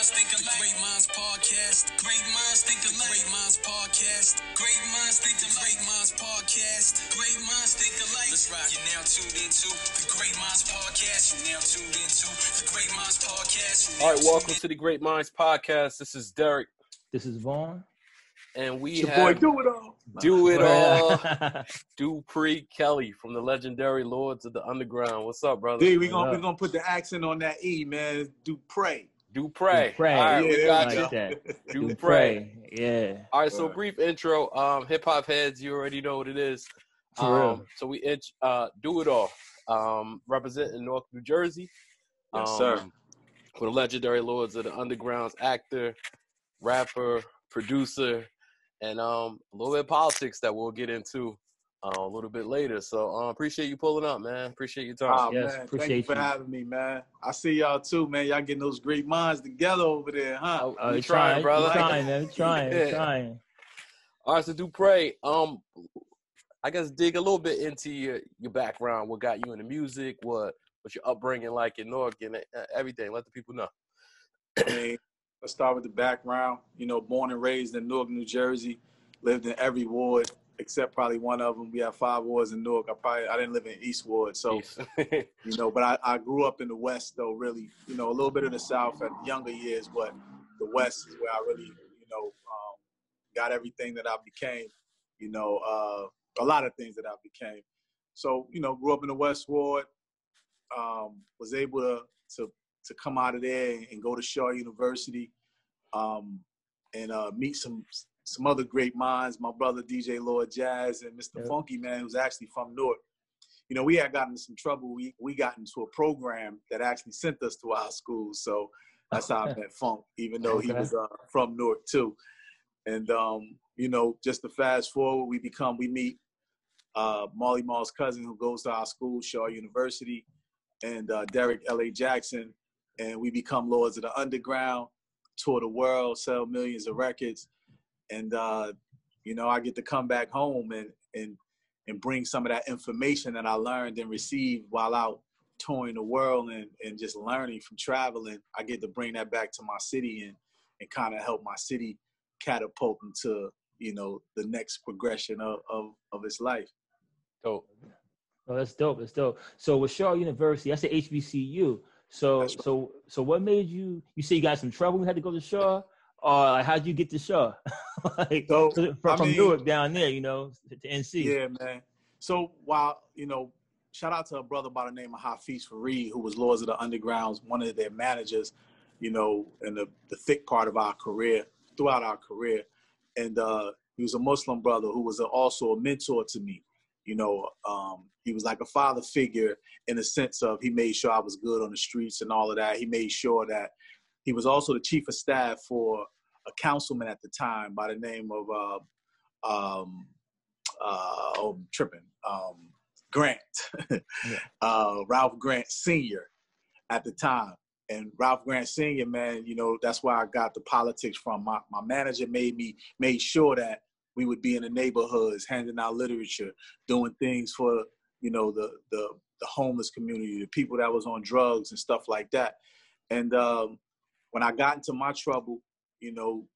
minds think alike. Great Minds Podcast. Great Minds think alike. Great Minds Podcast. Great Minds think alike. Great Minds Podcast. Great Minds think alike. Let's rock. You're now tuned into the Great Minds Podcast. You're now tuned into the Great Minds Podcast. All right, welcome to the Great Minds Podcast. This is Derrick. This is Vaughn. And we your have boy, Do It All, Dupre Kelly from the legendary Lords of the Underground. What's up, brother? D, we're gonna put the accent on that E, man. Dupre. Dupre. Dupre. All right, Yeah, we got like you. that. Dupre. Yeah. All right, so brief intro. Hip hop heads, you already know what it is. For real. So we Do It All, representing North New Jersey. Yes, sir. For the legendary Lords of the Underground's actor, rapper, producer, and a little bit of politics that we'll get into a little bit later. So appreciate you pulling up, man. Appreciate your time. Yes, Man, appreciate thank you for you. having me, man. I see y'all too, man. Y'all getting those great minds together over there, huh? We trying, brother. We're trying, man. We're trying. Yeah. We're trying. All right, so Dupre, I guess dig a little bit into your background. What got you into music? What's your upbringing like in Newark and everything? Let the people know. I mean, let's start with the background. You know, born and raised in Newark, New Jersey. Lived in every ward except probably one of them. We have 5 wards in Newark. I didn't live in East Ward, so you know. But I grew up in the West, though. Really, you know, a little bit of the South at younger years, but the West is where I really, you know, got everything that I became. You know, a lot of things that I became. So, you know, grew up in the West Ward. Was able to come out of there and go to Shaw University, and meet some other great minds. My brother DJ Lord Jazz and Mr. Funky Man, who's actually from Newark. You know, we had gotten into some trouble. We got into a program that actually sent us to our school. So that's how I met Funk, even though he was from Newark too. And you know, just to fast forward, we meet Marley Marl's cousin who goes to our school, Shaw University, and Derrick L.A. Jackson, and we become Lords of the Underground, tour the world, sell millions of records. And, you know, I get to come back home and bring some of that information that I learned and received while out touring the world and just learning from traveling. I get to bring that back to my city and kind of help my city catapult into, you know, the next progression of its life. Dope. Oh, that's dope. That's dope. So with Shaw University, that's the HBCU. So That's right. so what made you say you got some trouble? You had to go to Shaw? Or like, how'd you get to Shaw? Like, So, from Newark down there, you know, to NC. Yeah, man. So while, you know, shout out to a brother by the name of Hafiz Fareed, who was Lords of the Underground, one of their managers, you know, in the thick part of our career, throughout our career. And he was a Muslim brother who was also a mentor to me. You know, he was like a father figure in the sense of he made sure I was good on the streets and all of that. He made sure that he was also the chief of staff for a councilman at the time by the name of Grant, Ralph Grant Sr. at the time. And Ralph Grant Sr., man, you know, that's where I got the politics from. My manager made sure that we would be in the neighborhoods, handing out literature, doing things for, you know, the homeless community, the people that was on drugs and stuff like that. And when I got into my trouble, you know,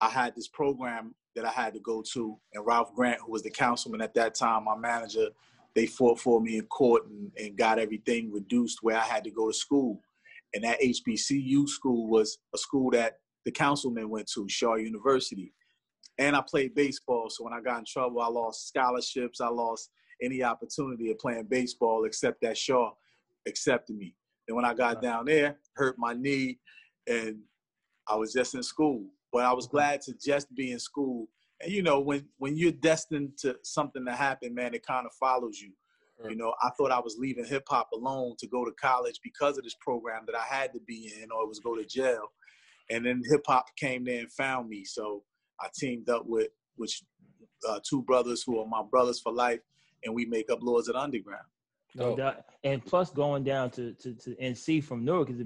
I had this program that I had to go to, and Ralph Grant, who was the councilman at that time, my manager, they fought for me in court and got everything reduced where I had to go to school. And that HBCU school was a school that the councilman went to, Shaw University. And I played baseball, so when I got in trouble, I lost scholarships. I lost any opportunity of playing baseball except that Shaw accepted me. And when I got down there, hurt my knee, and I was just in school. But I was glad to just be in school. And, you know, when you're destined to something to happen, man, it kind of follows you. Right. You know, I thought I was leaving hip-hop alone to go to college because of this program that I had to be in, or it was go to jail. And then hip-hop came there and found me. So I teamed up with 2 brothers who are my brothers for life, and we make up Lords of the Underground. No doubt. And plus going down to NC from Newark is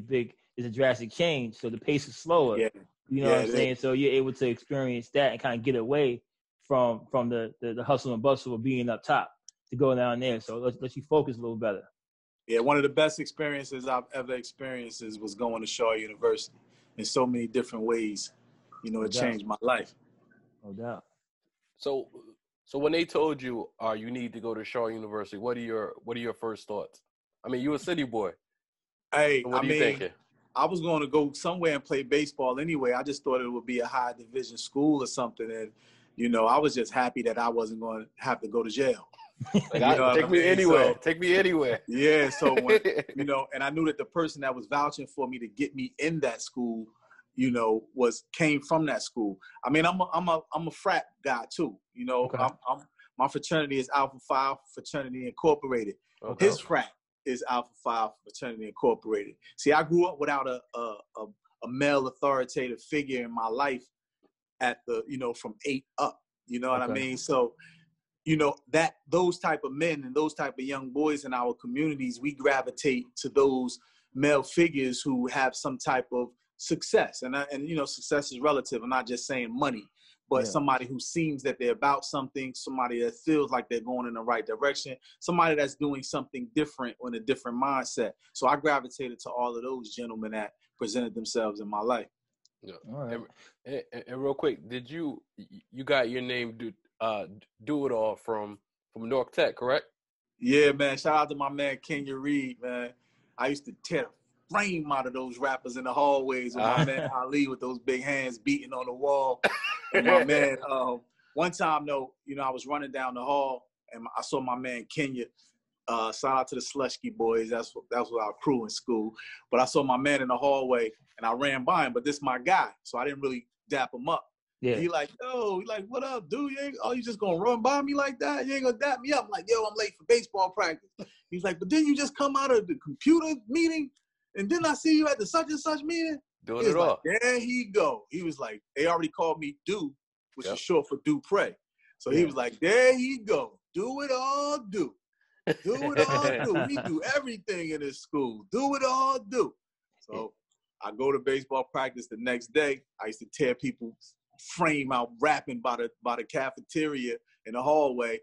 a drastic change. So the pace is slower. Yeah. You know what I'm saying? So you're able to experience that and kind of get away from the hustle and bustle of being up top to go down there. So let you focus a little better. Yeah, one of the best experiences I've ever experienced was going to Shaw University. in so many different ways. You know, it changed my life. No doubt. So when they told you, you need to go to Shaw University, what are your first thoughts? I mean, you a city boy. Hey, so what are you thinking? I was going to go somewhere and play baseball anyway. I just thought it would be a high division school or something. And, you know, I was just happy that I wasn't going to have to go to jail. Take me anywhere. Take me anywhere. Yeah. So, when, you know, and I knew that the person that was vouching for me to get me in that school, you know, came from that school. I mean, I'm a frat guy too. You know, Okay. My fraternity is Alpha Phi Fraternity Incorporated. Okay. His frat is Alpha Phi Fraternity Incorporated. See, I grew up without a male authoritative figure in my life at the, you know, from 8 up. You know what I mean? So, you know, those type of men and those type of young boys in our communities, we gravitate to those male figures who have some type of success. And you know, success is relative. I'm not just saying money, but somebody who seems that they're about something, somebody that feels like they're going in the right direction, somebody that's doing something different or in a different mindset. So I gravitated to all of those gentlemen that presented themselves in my life. Yeah. All right. And real quick, did you got your name Do It All from North Tech, correct? Yeah, man. Shout out to my man Kenya Reed, man. I used to tear the frame out of those rappers in the hallways with my man Ali with those big hands beating on the wall. And my man, one time though, you know, I was running down the hall and I saw my man Kenya. Shout out to the Slushkey boys. That's what our crew in school. But I saw my man in the hallway and I ran by him. But this my guy, so I didn't really dap him up. Yeah. He like, yo, what up, dude? You just gonna run by me like that? You ain't gonna dap me up? I'm like, yo, I'm late for baseball practice. He's like, but then you just come out of the computer meeting and then I see you at the such and such meeting. Doing it all. Like, there he go. He was like, they already called me Du, which is short for Dupre. So he was like, there he go. Do it all, do. Do it all, do. We do everything in this school. Do it all, do. So I go to baseball practice the next day. I used to tear people's frame out rapping by the cafeteria in the hallway.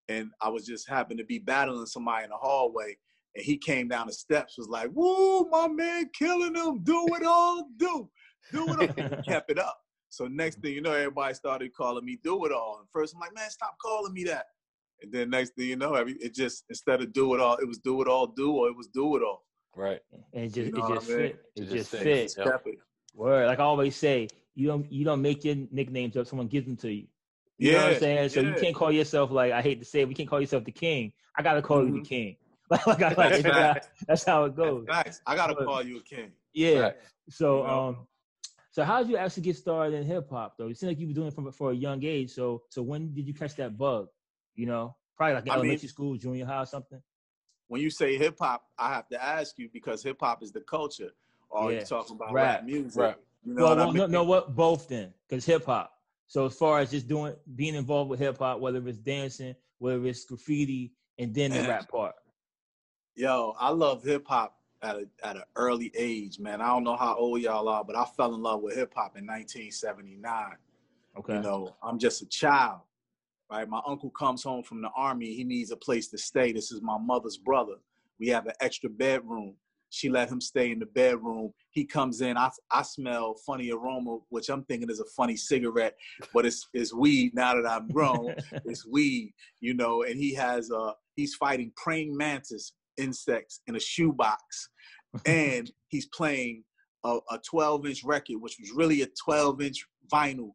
And I was just happened to be battling somebody in the hallway. And he came down the steps, was like, woo, my man killing him. Do it all, do. Do it all. And he kept it up. So next thing you know, everybody started calling me Do It All. And first I'm like, man, stop calling me that. And then next thing you know, it just, instead of Do It All, it was Do It All, do, or it was Do It All. Right. And it just fit. It just fit. Yep. Word. Like I always say, you don't make your nicknames up, someone gives them to you. You know what I'm saying? So you can't call yourself, like, I hate to say it, we can't call yourself the king. I gotta call you the king. That's how it goes. Nice. I gotta call you a king. Yeah. Right. So so how did you actually get started in hip hop though? It seemed like you were doing it for a young age. So when did you catch that bug? You know, probably like in elementary school, junior high or something. When you say hip hop, I have to ask you because hip hop is the culture. Or are you talking about rap music? Rap. You know what I mean? No, what both then? Because hip hop. So as far as just being involved with hip hop, whether it's dancing, whether it's graffiti, and then the rap part. Yo, I love hip hop at an early age, man. I don't know how old y'all are, but I fell in love with hip hop in 1979. Okay. You know, I'm just a child, right? My uncle comes home from the army. He needs a place to stay. This is my mother's brother. We have an extra bedroom. She let him stay in the bedroom. He comes in. I smell funny aroma, which I'm thinking is a funny cigarette, but it's weed now that I'm grown. It's weed, you know, and he's fighting praying mantis insects in a shoebox. And he's playing a 12-inch record, which was really a 12-inch vinyl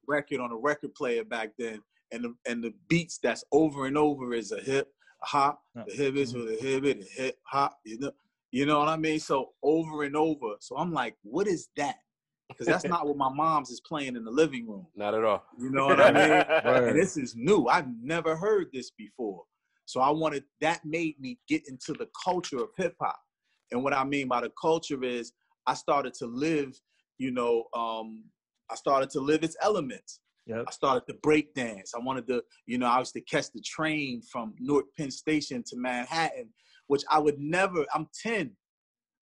record on a record player back then. And the beats that's over and over is a hip, a hop, the hip is with a hip, a hip, hop, you know what I mean? So over and over. So I'm like, what is that? Because that's not what my mom's is playing in the living room. Not at all. You know what I mean? And this is new. I've never heard this before. So that made me get into the culture of hip hop. And what I mean by the culture is I started to live, you know, its elements. Yep. I started to break dance. I wanted to, you know, I used to catch the train from Newark Penn Station to Manhattan, which I would never, I'm 10.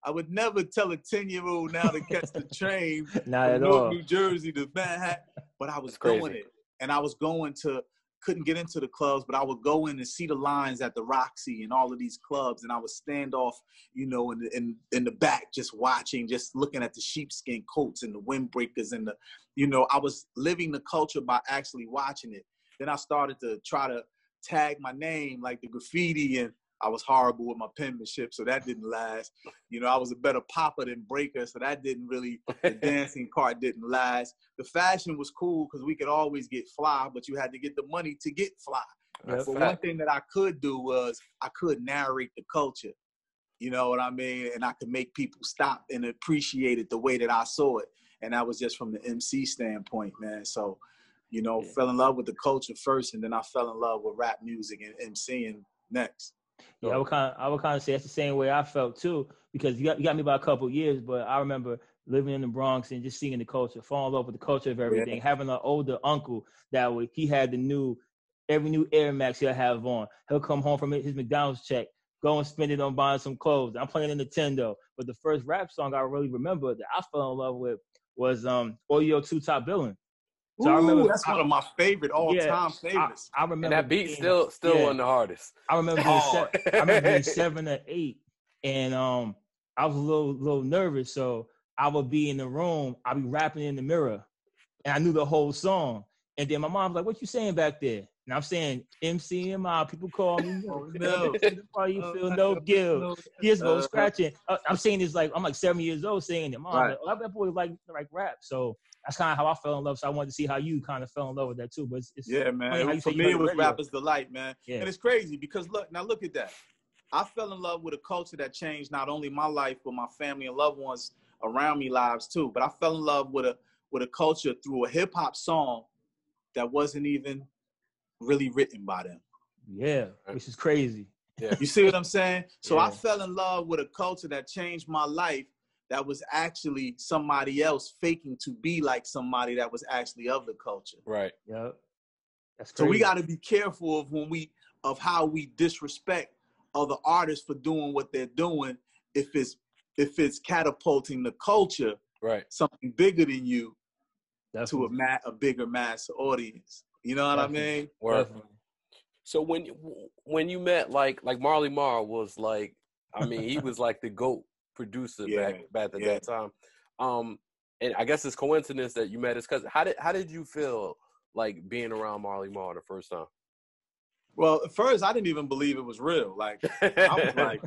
I would never tell a 10-year-old now to catch the train from Newark, New Jersey to Manhattan, but I was doing it. And I was going to couldn't get into the clubs, but I would go in and see the lines at the Roxy and all of these clubs, and I would stand off, you know, in the back, just watching, just looking at the sheepskin coats and the windbreakers and the, you know, I was living the culture by actually watching it. Then I started to try to tag my name, like the graffiti, and I was horrible with my penmanship, so that didn't last. You know, I was a better popper than breaker, so that didn't really, the dancing part didn't last. The fashion was cool because we could always get fly, but you had to get the money to get fly. But one thing that I could do was I could narrate the culture. You know what I mean? And I could make people stop and appreciate it the way that I saw it. And that was just from the MC standpoint, man. So, you know, fell in love with the culture first, and then I fell in love with rap music and MCing next. Yeah, I would kind of say that's the same way I felt too, because you got me by a couple of years, but I remember living in the Bronx and just seeing the culture, falling in love with the culture of everything, having an older uncle that he had every new Air Max he'll have on. He'll come home from his McDonald's check, go and spend it on buying some clothes. I'm playing a Nintendo. But the first rap song I really remember that I fell in love with was Oyo 2 Top Billin'. So I remember that's one of my favorite all-time favorites. I remember, and that beat still one of the hardest. I remember being 7 or 8, and I was a little nervous, so I would be in the room, I'd be rapping in the mirror, and I knew the whole song. And then my mom's like, "What you saying back there?" And I'm saying, MCMI, people call me, no, you feel no guilt. Here's no scratching. I'm saying this like, I'm like 7 years old saying it. Mom, like, that boy like rap. So that's kind of how I fell in love. So I wanted to see how you kind of fell in love with that too. But it's yeah, man. For me, it was Rapper's Delight, man. Yeah. And it's crazy because look at that. I fell in love with a culture that changed not only my life, but my family and loved ones around me lives too. But I fell in love with a culture through a hip hop song that wasn't even really written by them. Yeah, which is crazy. Yeah. You see what I'm saying? So I fell in love with a culture that changed my life that was actually somebody else faking to be like somebody that was actually of the culture. Right. Yep. That's crazy. So we got to be careful of how we disrespect other artists for doing what they're doing if it's catapulting the culture, something bigger than you, to a bigger mass audience. You know what I mean? So when you met like Marley Marl was like, I mean, he was like the GOAT producer back at that time. And I guess it's coincidence that you met his cousin. How did you feel like being around Marley Marl the first time? Well, at first I didn't even believe it was real. Like I was like,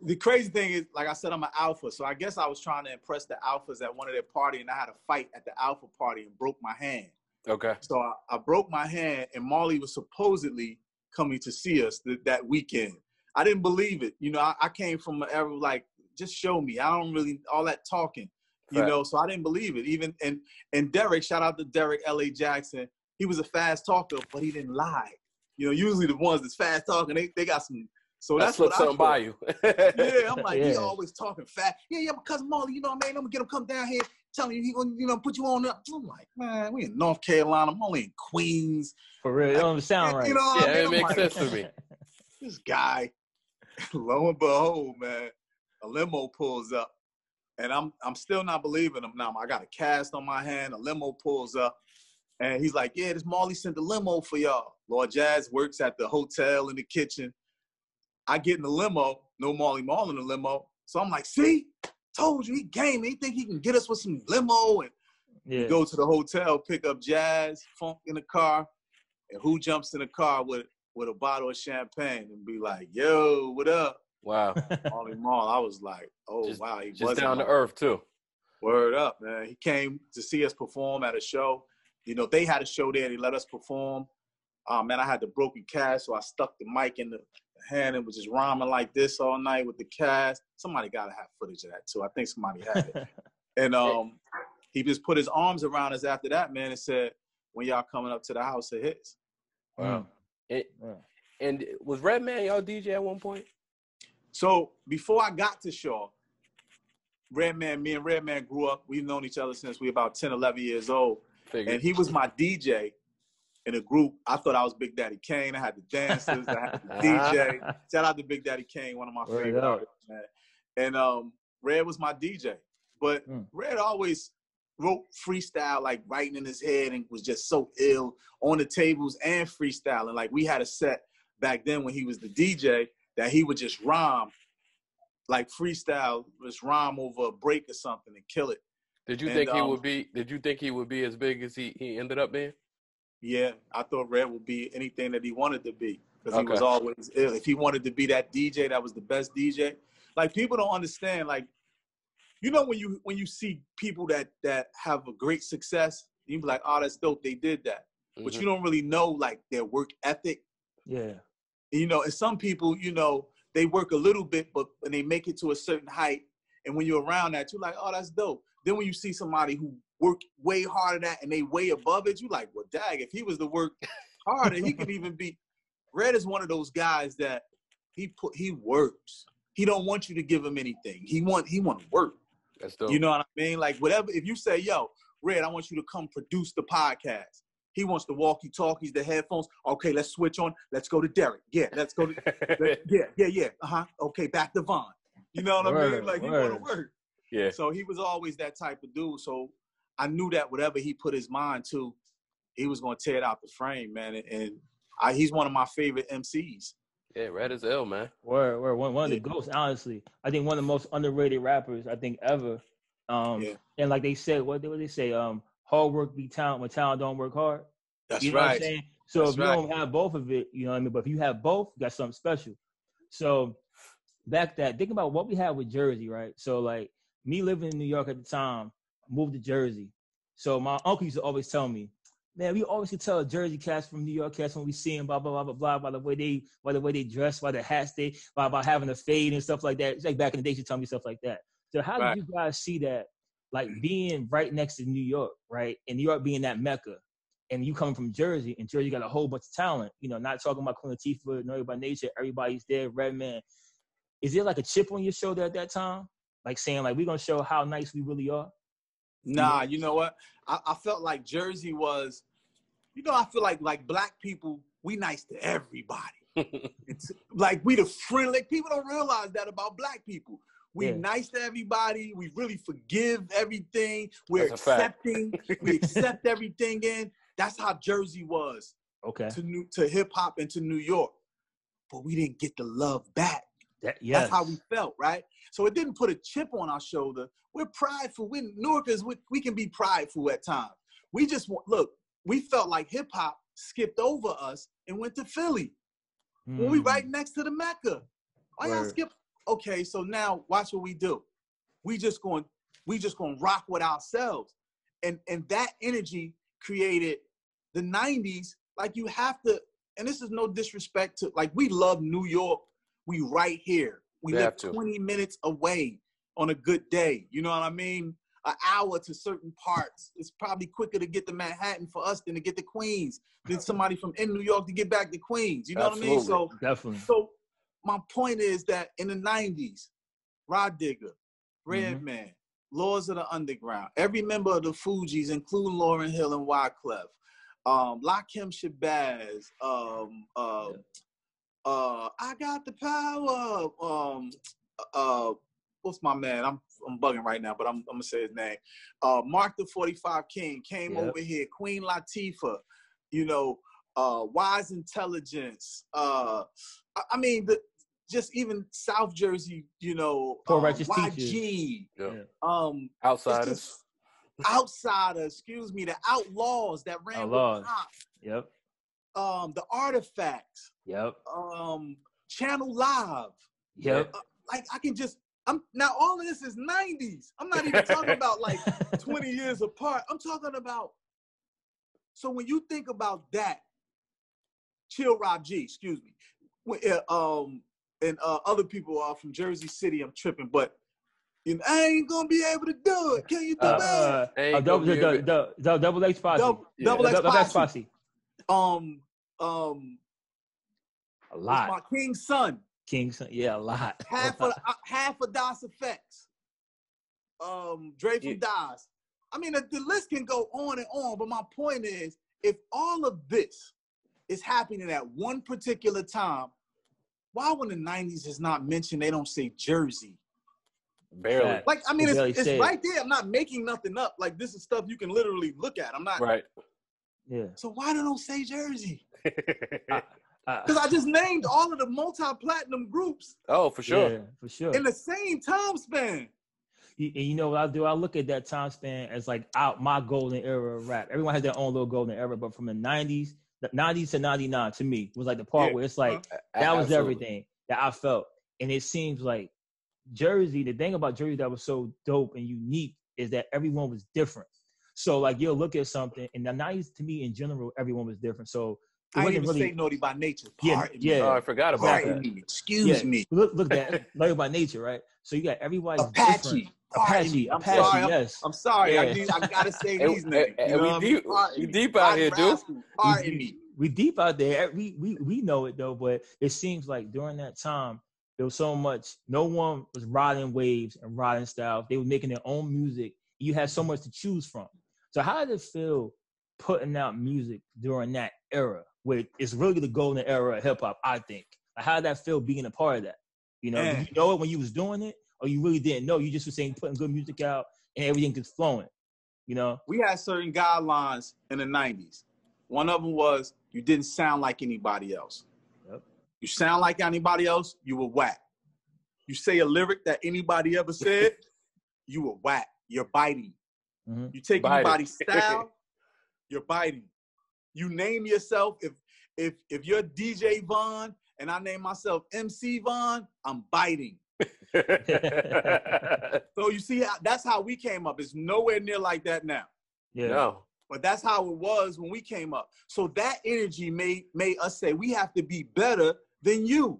the crazy thing is, like I said, I'm an alpha, so I guess I was trying to impress the alphas at one of their party, and I had a fight at the alpha party and broke my hand. Okay. So I broke my hand, and Marley was supposedly coming to see us that weekend. I didn't believe it. You know, I came from an era like, just show me. I don't really, all that talking, you know, so I didn't believe it. Even, and Derrick, shout out to Derrick, L.A. Jackson, he was a fast talker, but he didn't lie. You know, usually the ones that's fast talking, they got some, so that's what something by you. Yeah, I'm like, he always talking fast. Yeah, my cousin Marley, you know what I mean? I'm gonna get him come down here, telling you he gonna, you know, put you on up. I'm like, man, we in North Carolina, I'm only in Queens. For real, it don't sound right. You know what I mean? It makes sense to me. This guy, lo and behold, man, a limo pulls up, and I'm still not believing him now. I got a cast on my hand, a limo pulls up, and he's like, yeah, this Marley sent the limo for y'all. Lord Jazz works at the hotel in the kitchen. I get in the limo, no Marley Marl in the limo. So I'm like, see, told you, he game. He think he can get us with some limo. And we go to the hotel, pick up Jazz, Funk in the car, and who jumps in the car with a bottle of champagne and be like, yo, what up? Wow. Marley Marl. I was like, oh, wow. He just down to earth, too. Word up, man. He came to see us perform at a show. You know, they had a show there. They let us perform. Man, I had the broken cast, so I stuck the mic in the hand and was just rhyming like this all night with the cast. Somebody got to have footage of that, too. I think somebody had it. And he just put his arms around us after that, man, and said, when y'all coming up to the house of hits. Wow. And was Redman y'all DJ at one point? So before I got to Shaw, me and Redman grew up. We've known each other since we were about 10, 11 years old. And he was my DJ in a group. I thought I was Big Daddy Kane. I had the dancers. I had the DJ. Shout out to Big Daddy Kane, one of my favorite artists, man. And Red was my DJ. But Red always wrote freestyle, like writing in his head, and was just so ill on the tables and freestyling. Like we had a set back then when he was the DJ that he would just rhyme, like freestyle, just rhyme over a break or something and kill it. Did you think he would be? Did you think he would be as big as he ended up being? Yeah, I thought Red would be anything that he wanted to be because he was always ill. If he wanted to be that DJ, that was the best DJ. Like people don't understand. Like, you know, when you see people that have a great success, you be like, oh, that's dope. They did that, but you don't really know like their work ethic. Yeah. You know, and some people, you know, they work a little bit, but when they make it to a certain height, and when you're around that, you're like, oh, that's dope. Then when you see somebody who worked way harder than that and they way above it, you're like, well, dag, if he was to work harder, he could even be. Red is one of those guys that he works. He don't want you to give him anything. He want to work. That's dope. You know what I mean? Like whatever. If you say, yo, Red, I want you to come produce the podcast. He wants the walkie-talkies, the headphones. Okay, let's switch on. Let's go to Derrick. Yeah, let's go to. Yeah. Okay, back to Vaughn. You know what I mean? Like he want to work. Yeah. So he was always that type of dude. So I knew that whatever he put his mind to, he was going to tear it out the frame, man. And he's one of my favorite MCs. Yeah, Red is ill, man. We're one of the ghosts, honestly. I think one of the most underrated rappers I think ever. And like they said, what they say? Hard work beat talent when talent don't work hard. That's you know right. What I'm saying? So if you don't have both of it, you know what I mean? But if you have both, you got something special. So think about what we had with Jersey, right? So like me living in New York at the time, moved to Jersey. So my uncle used to always tell me, man, we always could tell a Jersey cats from New York cats when we see them, blah, blah, blah, blah, blah, by the way they dress, by the hats by having a fade and stuff like that. It's like back in the day, she told me stuff like that. So how did you guys see that, like being right next to New York, right? And New York being that Mecca, and you coming from Jersey, and Jersey got a whole bunch of talent, you know, not talking about Queen Latifah, Know by Nature, everybody's there, Redman. Is there like a chip on your shoulder at that time? Like saying, like, we're going to show how nice we really are? Nah, you know what? I felt like Jersey was, you know, I feel like black people, we nice to everybody. It's like we the friendly, people don't realize that about black people. We nice to everybody. We really forgive everything. We're accepting. We accept everything in. That's how Jersey was. Okay. To hip hop and to New York. But we didn't get the love back. That's how we felt, right? So it didn't put a chip on our shoulder. We're prideful. We're Newarkers. We can be prideful at times. We just look. We felt like hip hop skipped over us and went to Philly. When we right next to the Mecca. Why y'all skip? Okay, so now watch what we do. We just going rock with ourselves. And that energy created the 90s. Like you have to, and this is no disrespect to, like we love New York. We right here. We live 20 minutes away on a good day. You know what I mean? An hour to certain parts. It's probably quicker to get to Manhattan for us than to get to Queens, than somebody from in New York to get back to Queens. You know what I mean? So definitely. So my point is that in the 90s, Rod Digger, Redman, Lords of the Underground, every member of the Fugees, including Lauryn Hill and Wyclef, Lakim Shabazz, I Got the Power, what's my man? I'm bugging right now, but I'm gonna say his name. Mark the 45 King came over here. Queen Latifah, you know, Wise Intelligence. I mean, just even South Jersey, you know, YG. Outsiders. Excuse me, the Outlaws that ran with Pop. Yep. The Artifacts. Yep. Channel Live. Yep. Like I can just. Now all of this is 90s. I'm not even talking about like 20 years apart. I'm talking about. So when you think about that, Chill Rob G, excuse me, and other people are from Jersey City. I'm tripping, but you know, I ain't gonna be able to do it. Can you do that? Double X Posse. Double X Posse. A lot. My King's Son. Yeah, a lot. Half of Das Effects. Dre from Das. I mean, the list can go on and on, but my point is, if all of this is happening at one particular time, why when the 90s is not mentioned, they don't say Jersey? Barely. Like, I mean, it's say right there. I'm not making nothing up. Like, this is stuff you can literally look at. I'm not. Right. Yeah. So why don't say Jersey? Because I just named all of the multi-platinum groups. Oh, for sure. Yeah, for sure. In the same time span. And you know what I do? I look at that time span as like my golden era of rap. Everyone has their own little golden era, but from the 90s to 99 to me was like the part where it's like, that was everything that I felt. And it seems like Jersey, the thing about Jersey that was so dope and unique is that everyone was different. So like you'll look at something, and the 90s to me in general, everyone was different. So I didn't even say Naughty by Nature. Pardon me. Oh, I forgot about that. Excuse me. Look at Naughty by Nature, right? So you got everybody Apache. Apache, yes. I'm sorry. Yeah. I gotta say these names. We deep out here, dude. Pardon me. We deep out there. We know it though, but it seems like during that time there was so much. No one was riding waves and riding styles. They were making their own music. You had so much to choose from. So how did it feel putting out music during that era, where it's really the golden era of hip hop? I think. Like, how did that feel being a part of that? You know, did you know it when you was doing it, or you really didn't know? You just were saying putting good music out and everything was flowing. You know, we had certain guidelines in the 90s. One of them was you didn't sound like anybody else. Yep. You sound like anybody else, you were whack. You say a lyric that anybody ever said, you were whack. You're biting. Mm-hmm. You take anybody's style, you're biting. You name yourself. If you're DJ Von and I name myself MC Von, I'm biting. So you see, that's how we came up. It's nowhere near like that now. Yeah. No. But that's how it was when we came up. So that energy made us say we have to be better than you.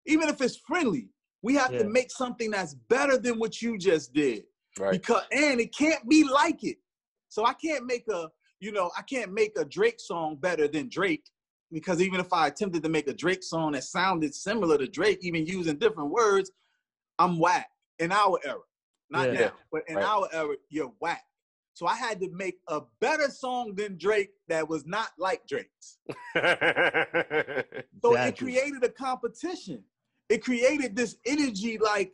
Even if it's friendly, we have to make something that's better than what you just did. Right. And it can't be like it. So I can't make a Drake song better than Drake, because even if I attempted to make a Drake song that sounded similar to Drake, even using different words, I'm whack in our era. Not now, but in our era, you're whack. So I had to make a better song than Drake that was not like Drake's. So it created a competition. It created this energy like,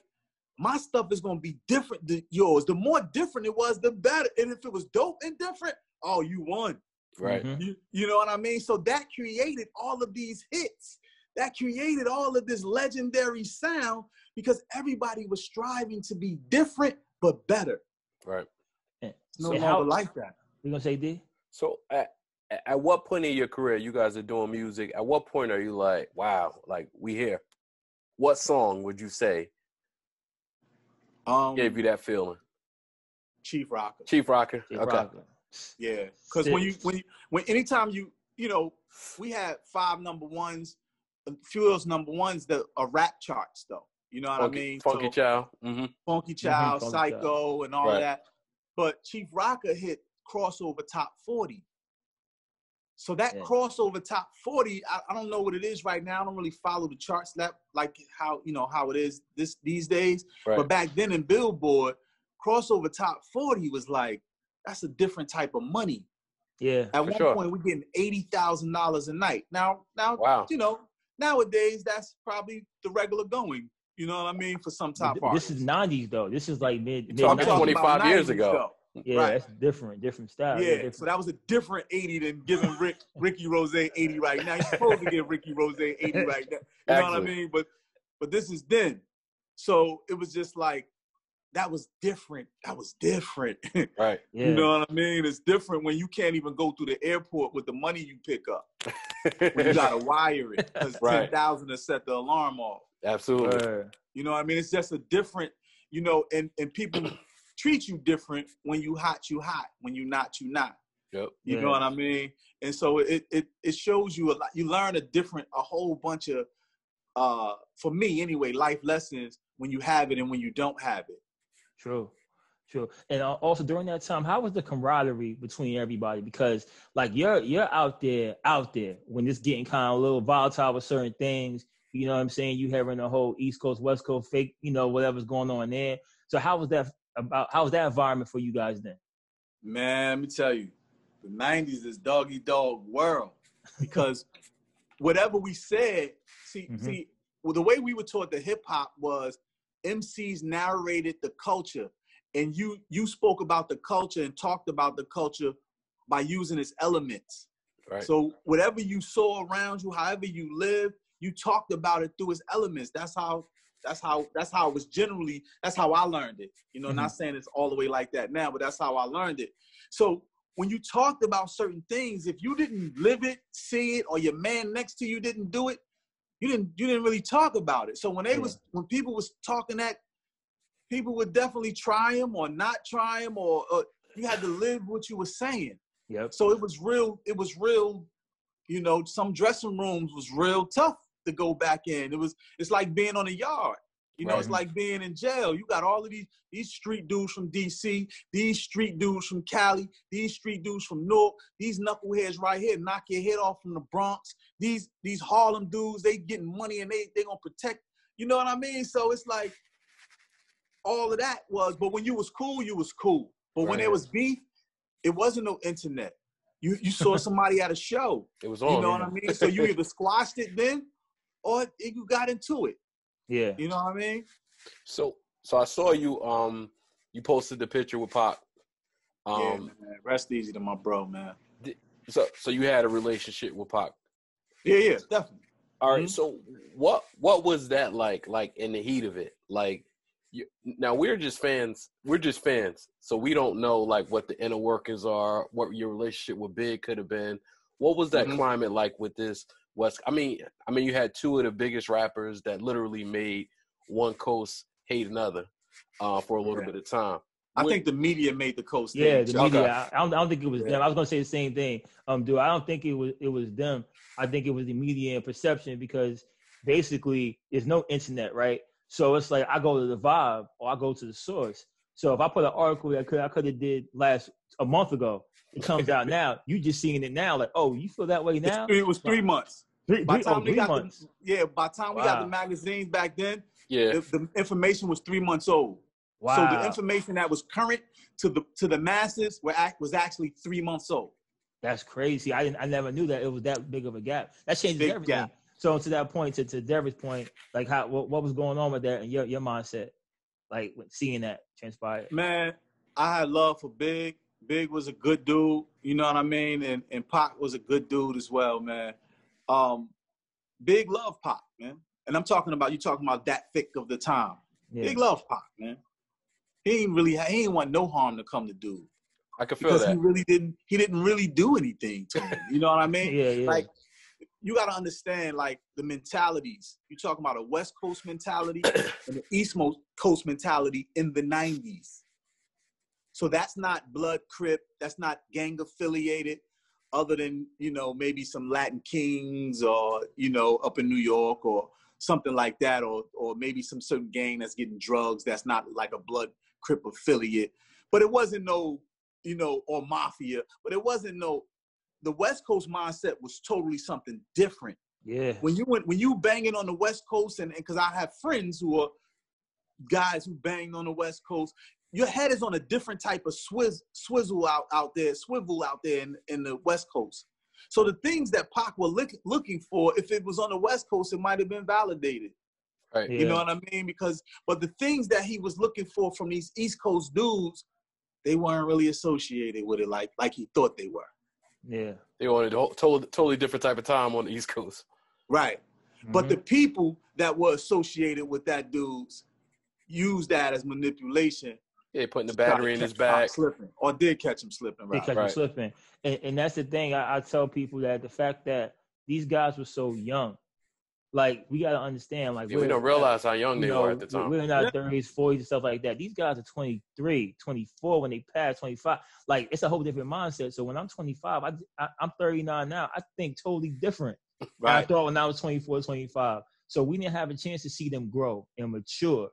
my stuff is going to be different than yours. The more different it was, the better. And if it was dope and different, oh, you won. Right. Mm-hmm. You know what I mean? So that created all of these hits. That created all of this legendary sound because everybody was striving to be different but better. Right. It's no longer like that. You gonna say, D? So at what point in your career you guys are doing music? At what point are you like, wow, like we here? What song would you say gave you that feeling? Chief Rocker. Chief Rocker. Chief okay. Rocker. Yeah, because when anytime you we had 5 number ones, a few of those number ones that are rap charts though. You know what I mean? Funky Child. Mm-hmm. Funky Child, Funky Psycho, Child. and all of that. But Chief Rocker hit crossover top 40. So that crossover top 40, I don't know what it is right now. I don't really follow the charts that like how it is these days. Right. But back then in Billboard, crossover top 40 was like, that's a different type of money. Yeah. At one point, we're getting $80,000 a night. Now, wow. Nowadays that's probably the regular going. You know what I mean? For some top artists. This is 90s though. This is like mid. Talking 25 years ago. Yeah, right. That's different style. Yeah, different. So that was a different 80 than giving Ricky Rose 80 right now. You're supposed to give Ricky Rose 80 right now. You know what I mean? But this is then. So it was just like, that was different. That was different. Right. Yeah. You know what I mean? It's different when you can't even go through the airport with the money you pick up. When you got to wire it. Because $10,000 to set the alarm off. Absolutely. You know what I mean? It's just a different, and people treat you different when you hot, when you not, you not. Yep. You know what I mean? And so it shows you a lot. You learn a whole bunch of, for me anyway, life lessons when you have it and when you don't have it. True. And also during that time, how was the camaraderie between everybody? Because like you're out there when it's getting kind of a little volatile with certain things. You know what I'm saying? You having the whole East Coast, West Coast fake, whatever's going on there. So how was that environment for you guys then? Man, let me tell you, the 90s is doggy dog world. Because whatever we said, see, well, the way we were taught the hip hop was MCs narrated the culture, and you spoke about the culture and talked about the culture by using its elements. Right. So whatever you saw around you, however you lived, you talked about it through its elements. That's how it was generally, that's how I learned it. You know, not saying it's all the way like that now, but that's how I learned it. So when you talked about certain things, if you didn't live it, see it, or your man next to you didn't do it, you didn't really talk about it. So when people was talking that, people would definitely try him or not try him, or you had to live what you were saying. Yep. So it was real, you know, some dressing rooms was real tough to go back in. It's like being on a yard. You know, it's like being in jail. You got all of these street dudes from DC, these street dudes from Cali, these street dudes from Newark, these knuckleheads right here knock your head off from the Bronx. These Harlem dudes, they getting money and they gonna protect. You know what I mean? So it's like all of that was, but when you was cool, you was cool. But when there was beef, it wasn't no internet. You saw somebody at a show. It was on. You know what I mean? So you either squashed it then, or you got into it. Yeah. You know what I mean? So I saw you you posted the picture with Pac. Yeah, man. Rest easy to my bro, man. So you had a relationship with Pac. Yeah, definitely. All right. So what was that like in the heat of it? Like, now we're just fans. So we don't know like what the inner workings are, what your relationship with Big could have been. What was that climate like with this West? I mean, you had two of the biggest rappers that literally made one coast hate another for a little bit of time. I think the media made the coast. Yeah, the media. Okay. I don't think it was them. I was gonna say the same thing. Dude, I don't think it was them. I think it was the media and perception, because basically there's no internet, right? So it's like I go to the Vibe or I go to the source. So if I put an article that I could have did a month ago, it comes out now. You just seeing it now, like, oh, you feel that way now? It was 3 months. By the time we got months. we got the magazines back then, yeah, the information was 3 months old. Wow. So the information that was current to the masses was actually 3 months old. That's crazy. I never knew that it was that big of a gap. That changes Big everything. Gap. So to that point, to Derrick's point, like what was going on with that and your mindset, like seeing that transpire? Man, I had love for Big. Big was a good dude, you know what I mean? And Pac was a good dude as well, man. Big loved Pac, man. And you talking about that thick of the time. Yeah. Big loved Pac, man. He ain't want no harm to come to dude. I could feel that. He didn't really do anything to him. You know what I mean? Yeah. Like, you got to understand, like, the mentalities. You're talking about a West Coast mentality and the East Coast mentality in the 90s. So that's not blood crip. That's not gang affiliated, other than, you know, maybe some Latin Kings or, you know, up in New York or something like that, or maybe some certain gang that's getting drugs that's not like a blood crip affiliate. But it wasn't no, you know, or mafia, but it wasn't no, the West Coast mindset was totally something different. Yeah. When you banging on the West Coast, and because I have friends who are guys who banged on the West Coast, your head is on a different type of swivel out there in the West Coast. So the things that Pac were looking for, if it was on the West Coast, it might have been validated. Right. You know what I mean? But the things that he was looking for from these East Coast dudes, they weren't really associated with it like he thought they were. Yeah. They wanted a totally different type of time on the East Coast. Right. Mm-hmm. But the people that were associated with that dudes used that as manipulation. Yeah, putting the battery in his bag. Or did catch him slipping. Right. They catch him slipping. And that's the thing. I tell people that the fact that these guys were so young, like, we got to understand, like, we don't realize how young they were at the time. We're in our 30s, 40s, and stuff like that. These guys are 23, 24 when they pass, 25. Like, it's a whole different mindset. So when I'm 25, I'm 39 now. I think totally different. Right. I thought when I was 24, 25. So we didn't have a chance to see them grow and mature,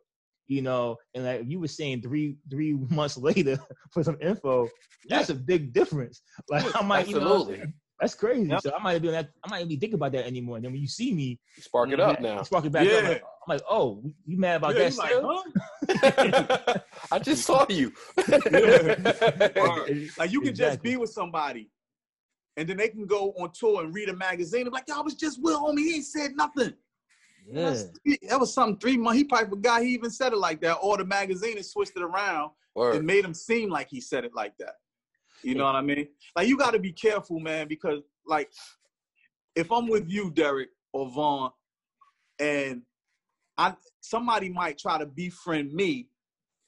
you know. And like you were saying, three months later for some info, that's a big difference. Like, I might, absolutely. You know, that's crazy. Yep. So I might be doing that. I might even think about that anymore. And then when you see me, spark it up now. Spark it back up. I'm like, oh, you mad about that still? Like, huh? I just saw you. Like, you can just be with somebody, and then they can go on tour and read a magazine. I'm like, yo, I was just with homie. He ain't said nothing. Yeah. That was something 3 months. He probably forgot he even said it like that. Or the magazine and switched it around and made him seem like he said it like that. You know what I mean? Like, you got to be careful, man, because, like, if I'm with you, Derrick or Vaughn, and somebody might try to befriend me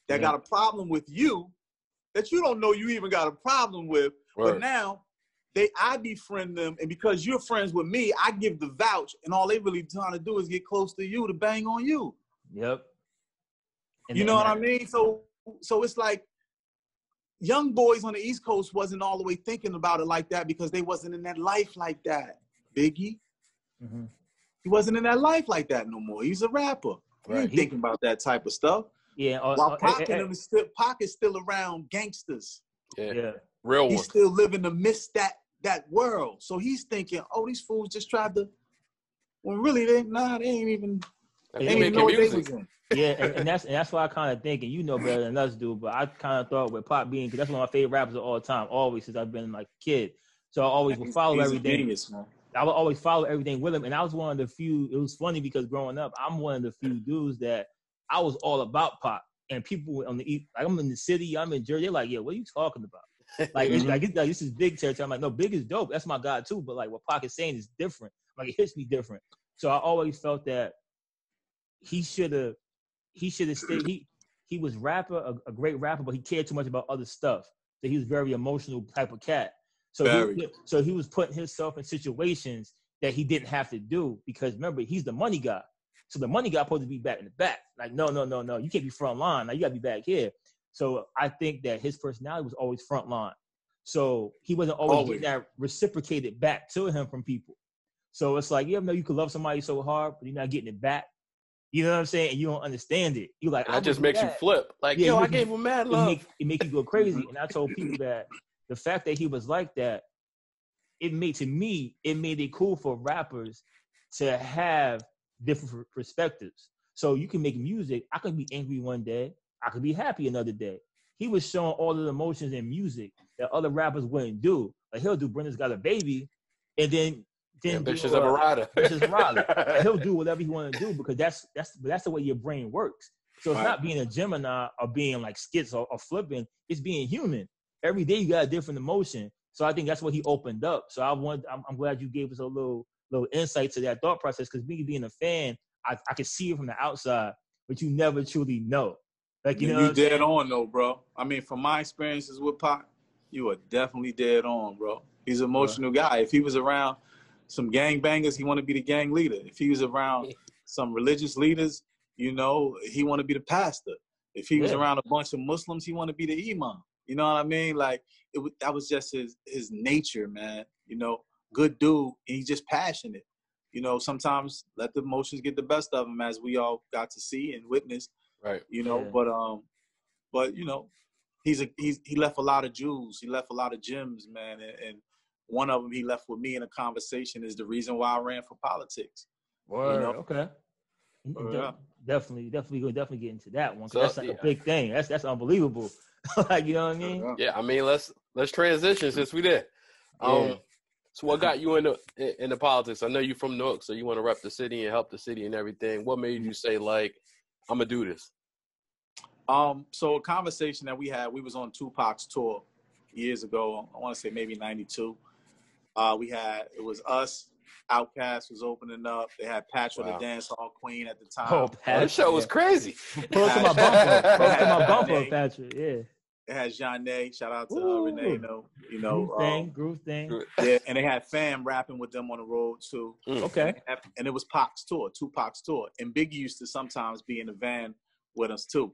that got a problem with you that you don't know you even got a problem with, but now I befriend them, and because you're friends with me, I give the vouch, and all they really trying to do is get close to you to bang on you. Yep. You know what I mean? So it's like young boys on the East Coast wasn't all the way thinking about it like that because they wasn't in that life like that. Biggie, he wasn't in that life like that no more. He's a rapper. He ain't thinking about that type of stuff. Yeah. While Pac is still around gangsters. Yeah. Real one. He's still living amidst that world. So he's thinking, oh, these fools just tried to, when really they ain't even know what they was in. Yeah, and that's why I kind of think, and you know better than us do, but I kind of thought with Pac being, because that's one of my favorite rappers of all time, always since I've been like a kid. So I always would follow everything. Genius, man. I would always follow everything with him, and I was one of the few. It was funny because growing up, I'm one of the few dudes that I was all about Pac, and people on the East, like I'm in the city, I'm in Jersey, they're like, "Yeah, what are you talking about?" Like, it's like this is big territory. I'm like, no, Big is dope. That's my guy too. But like what Pac is saying is different. Like it hits me different. So I always felt that he should have stayed. He was a great rapper, but he cared too much about other stuff. So he was very emotional type of cat. So he was putting himself in situations that he didn't have to do because remember, he's the money guy. So the money guy supposed to be back in the back. Like, no. You can't be front line. Now you gotta be back here. So I think that his personality was always front line. So he wasn't always getting that reciprocated back to him from people. So it's like, you could love somebody so hard, but you're not getting it back. You know what I'm saying? And you don't understand it. You're like, that just makes you flip. Like, I gave him mad love. It make you go crazy. And I told people that the fact that he was like that, it made it cool for rappers to have different perspectives. So you can make music. I could be angry one day. I could be happy another day. He was showing all the emotions in music that other rappers wouldn't do. Like he'll do Brenda's Got a Baby, and then Bitches of a Rider. Bitches of a Rider. Like, he'll do whatever he want to do because that's the way your brain works. So it's not being a Gemini or being like skits or flipping. It's being human. Every day you got a different emotion. So I think that's what he opened up. So I'm glad you gave us a little insight to that thought process because me being a fan, I could see it from the outside, but you never truly know. Like you dead on though, bro. I mean, from my experiences with Pac, you are definitely dead on, bro. He's an emotional guy. If he was around some gang bangers, he want to be the gang leader. If he was around some religious leaders, he want to be the pastor. If he was around a bunch of Muslims, he want to be the imam. You know what I mean? Like that was just his nature, man. Good dude, and he's just passionate. Sometimes let the emotions get the best of him, as we all got to see and witness. Right. But he left a lot of jewels. He left a lot of gems, man. And one of them he left with me in a conversation is the reason why I ran for politics. Okay. Definitely get into that one. So, that's like a big thing. That's unbelievable. Like, you know what I mean? Yeah, I mean let's transition since we did. So what got you in the politics? I know you're from Newark, so you want to rep the city and help the city and everything. What made you say like, I'm gonna do this? So a conversation that we had, we was on Tupac's tour years ago. I want to say maybe 92. It was us. Outkast was opening up. They had Patrick the Dancehall Queen at the time. Oh, Patrick, that show was crazy. Pull up to my bumper, Patrick. Yeah. It had Jeanne. Shout out to Renee. Groove thing. Yeah, and they had Fam rapping with them on the road too. Okay. And it was Tupac's tour. And Biggie used to sometimes be in the van with us too.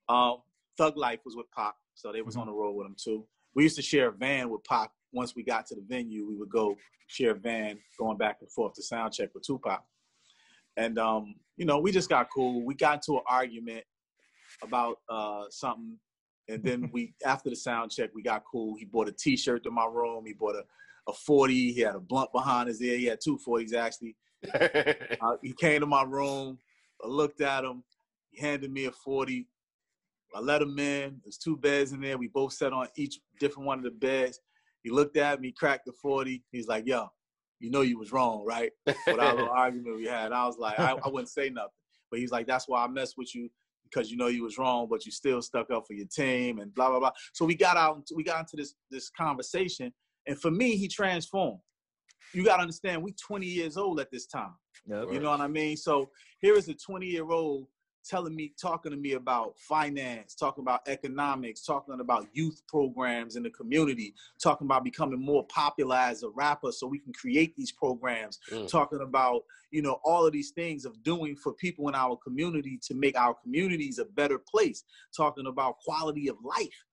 Thug Life was with Pac, so they was on the road with him too. We used to share a van with Pac. Once we got to the venue, we would go share a van going back and forth to sound check with Tupac. And, we just got cool. We got into an argument about something. And then after the sound check, we got cool. He bought a T-shirt to my room. He bought a 40. He had a blunt behind his ear. He had 2 40s, actually. He came to my room. I looked at him. He handed me a 40. I let him in. There's 2 beds in there. We both sat on each different one of the beds. He looked at me, cracked the 40. He's like, yo, you know you was wrong, right? Without an argument we had. I was like, I wouldn't say nothing. But he's like, that's why I messed with you, because you know you was wrong, but you still stuck up for your team and blah, blah, blah. So we got into this conversation. And for me, he transformed. You got to understand, we 20 years old at this time. Yep. You know what I mean? So here is a 20-year-old talking to me about finance, talking about economics, talking about youth programs in the community, talking about becoming more popular as a rapper so we can create these programs, talking about, you know, all of these things of doing for people in our community to make our communities a better place, talking about quality of life.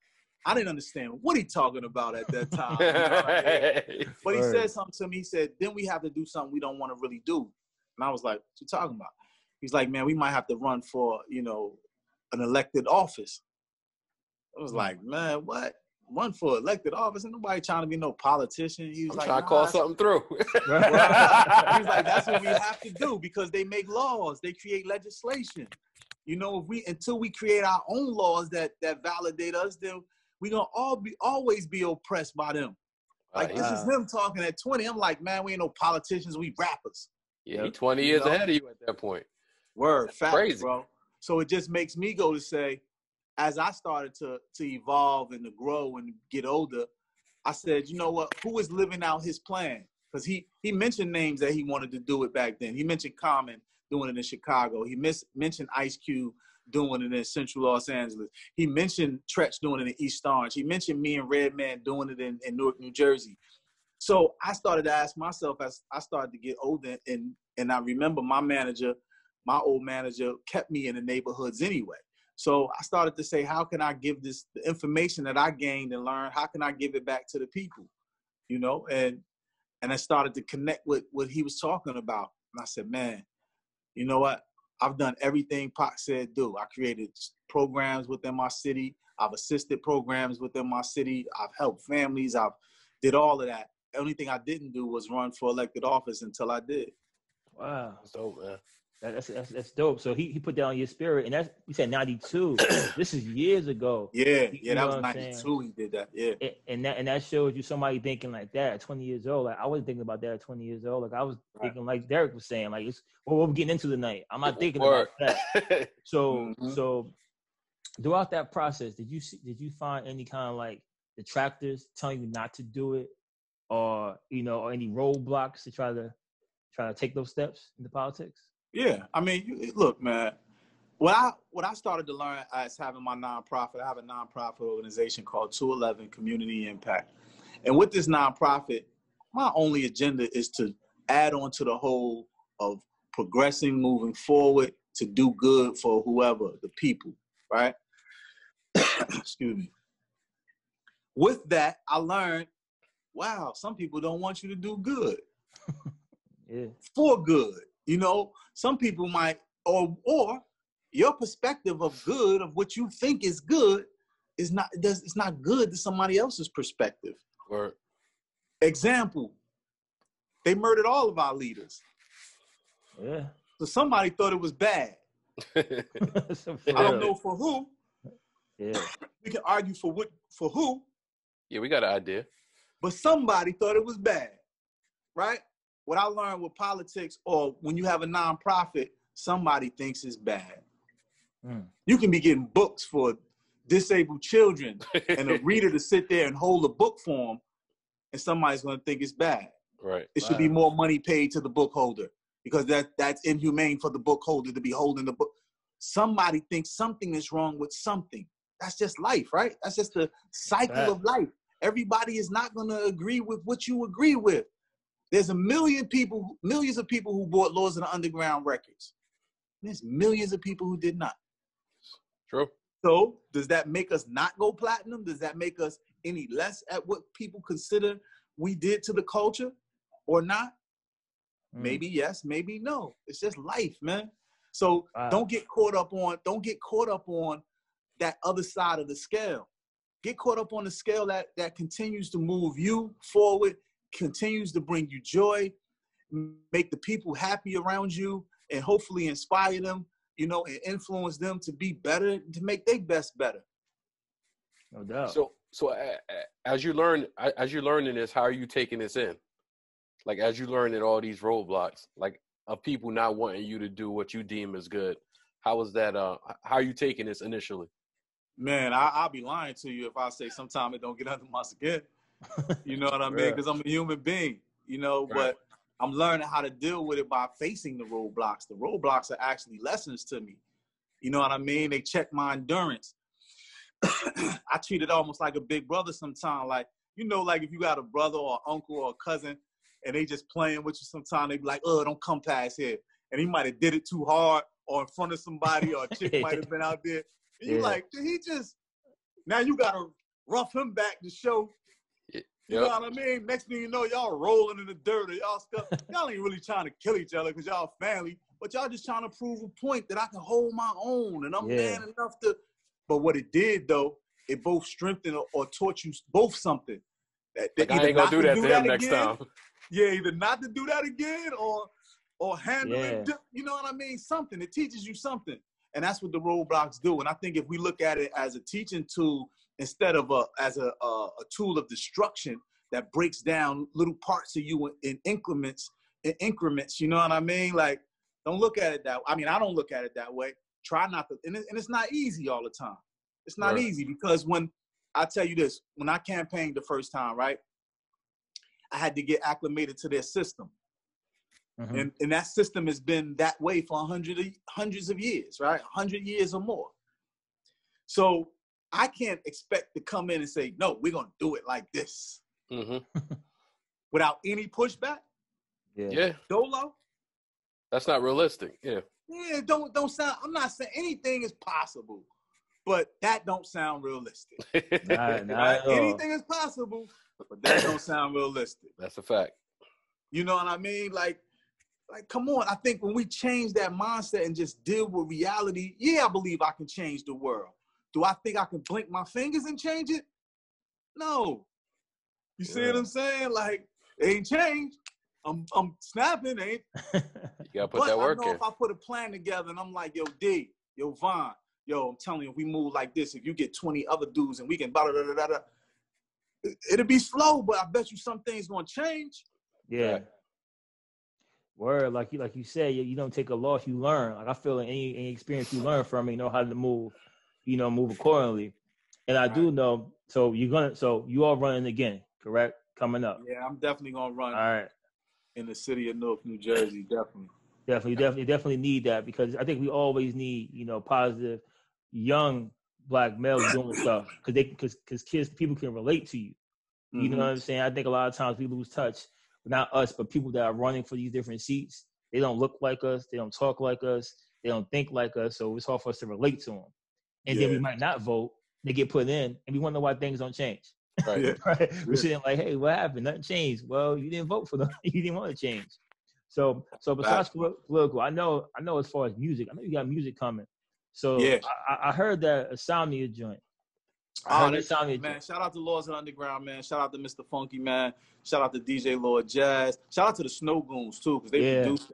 I didn't understand what he talking about at that time. You know what I mean? But he said something to me. He said, then we have to do something we don't want to really do. And I was like, what you talking about? He's like, man, we might have to run for, you know, an elected office. I was like, man, what? Run for elected office? Ain't nobody trying to be no politician. He was like, trying to call something through. He's like, that's what we have to do, because they make laws. They create legislation. You know, until we create our own laws that validate us, then we're going to always be oppressed by them. Like, this is him talking at 20. I'm like, man, we ain't no politicians. We rappers. Yeah, he's 20 years ahead of you at that point. Word, fact, crazy, bro. So it just makes me go to say, as I started to evolve and to grow and get older, I said, you know what? Who is living out his plan? Because he mentioned names that he wanted to do it back then. He mentioned Common doing it in Chicago. He mentioned Ice Cube doing it in Central Los Angeles. He mentioned Tretch doing it in East Orange. He mentioned me and Redman doing it in Newark, New Jersey. So I started to ask myself as I started to get older, and I remember my old manager kept me in the neighborhoods anyway. So I started to say, how can I give the information that I gained and learned, how can I give it back to the people? You know, and I started to connect with what he was talking about. And I said, man, you know what? I've done everything Pac said do. I created programs within my city. I've assisted programs within my city. I've helped families. I've did all of that. The only thing I didn't do was run for elected office until I did. Wow. That's dope, man. That's dope. So he put that on your spirit, and that's, you said 92. This is years ago. Yeah, that was 92. He did that. Yeah, and that shows you somebody thinking like that at 20 years old. Like, I wasn't thinking about that at 20 years old. Like, I was thinking like Derrick was saying, like, it's what we're getting into tonight. I'm not thinking about that. So so throughout that process, did you find any kind of like detractors telling you not to do it, or or any roadblocks to try to take those steps into politics? Yeah, I mean, look, man. What I started to learn as having my nonprofit, I have a nonprofit organization called 211 Community Impact. And with this nonprofit, my only agenda is to add on to the whole of progressing, moving forward, to do good for whoever, the people, right? Excuse me. With that, I learned, wow, some people don't want you to do good. Yeah. For good. Some people might, or your perspective of good, of what you think is good, it's not good to somebody else's perspective. Right. Example, they murdered all of our leaders. Yeah. So somebody thought it was bad. I don't know for who. Yeah. We can argue for who. Yeah, we got an idea. But somebody thought it was bad, right? What I learned with politics, or when you have a nonprofit, somebody thinks it's bad. You can be getting books for disabled children and a reader to sit there and hold a book for them, and somebody's going to think it's bad. Right. It should be more money paid to the book holder, because that's inhumane for the book holder to be holding the book. Somebody thinks something is wrong with something. That's just life, right? That's just the cycle of life. Everybody is not going to agree with what you agree with. There's millions of people who bought Laws of the Underground records. There's millions of people who did not. True. So does that make us not go platinum? Does that make us any less at what people consider we did to the culture or not? Maybe yes, maybe no. It's just life, man. So don't get caught up on that other side of the scale. Get caught up on the scale that continues to move you forward, continues to bring you joy, make the people happy around you, and hopefully inspire them, and influence them to be better, to make their best better. No doubt. So as you're learning this, how are you taking this in? like as you learn at all these roadblocks, like of people not wanting you to do what you deem is good, how was that? How are you taking this initially? Man, I'll be lying to you if I say sometimes it don't get under my skin. You know what I mean? Because I'm a human being, you know, but I'm learning how to deal with it by facing the roadblocks. The roadblocks are actually lessons to me. You know what I mean? They check my endurance. I treat it almost like a big brother sometimes. Like, you know, like if you got a brother or uncle or a cousin and they just playing with you sometimes, they be like, oh, don't come past here. And he might have did it too hard or in front of somebody or a chick might have been out there. And you like, he just, now you got to rough him back to show. You know what I mean? Next thing you know, y'all rolling in the dirt or y'all stuff. Y'all ain't really trying to kill each other because y'all family, but y'all just trying to prove a point that I can hold my own and I'm man enough to. But what it did, though, it both strengthened or taught you both something. That like I ain't going to do that to him next time. Yeah, either not to do that again or handle it. You know what I mean? Something. It teaches you something. And that's what the roadblocks do. And I think if we look at it as a teaching tool instead of as a tool of destruction that breaks down little parts of you in increments, you know what I mean? Like, don't look at it that way. I mean, I don't look at it that way. Try not to. And it's not easy all the time. It's not easy because when, I tell you this, when I campaigned the first time, right, I had to get acclimated to their system. And that system has been that way for hundreds of years, right? 100 years or more. So I can't expect to come in and say, no, we're going to do it like this. Without any pushback. Yeah. Dolo. That's not realistic. Yeah. Yeah, don't sound, I'm not saying anything is possible, but that don't sound realistic. Right? Anything is possible, but that don't sound realistic. That's a fact. You know what I mean? Like, come on. I think when we change that mindset and just deal with reality, I believe I can change the world. Do I think I can blink my fingers and change it? No. You see what I'm saying? Like, it ain't changed. I'm snapping, ain't. You gotta put that work in. I know if I put a plan together and I'm like, yo, D, yo, Von, yo, I'm telling you, if we move like this, if you get 20 other dudes and we can it'll be slow, but I bet you some things gonna change. Yeah. Right. Word, like you said, you don't take a loss, you learn. Like I feel in any experience you learn from, you know how to move, move accordingly. And I do know, so you are running again, correct? Coming up. Yeah, I'm definitely gonna run. All right. In the city of Newark, New Jersey, definitely need that because I think we always need, positive young black males doing stuff because people can relate to you. You know what I'm saying? I think a lot of times we lose touch, not us, but people that are running for these different seats. They don't look like us. They don't talk like us. They don't think like us. So it's hard for us to relate to them. And then we might not vote. They get put in, and we wonder why things don't change. Right. We're sitting like, hey, what happened? Nothing changed. Well, you didn't vote for them. You didn't want to change. So besides political, I know as far as music, I know you got music coming. So I heard that Insomnia joint. Man, shout out to Laws of Underground, man. Shout out to Mr. Funky, man. Shout out to DJ Lord Jazz. Shout out to the Snow Goons too, because they produced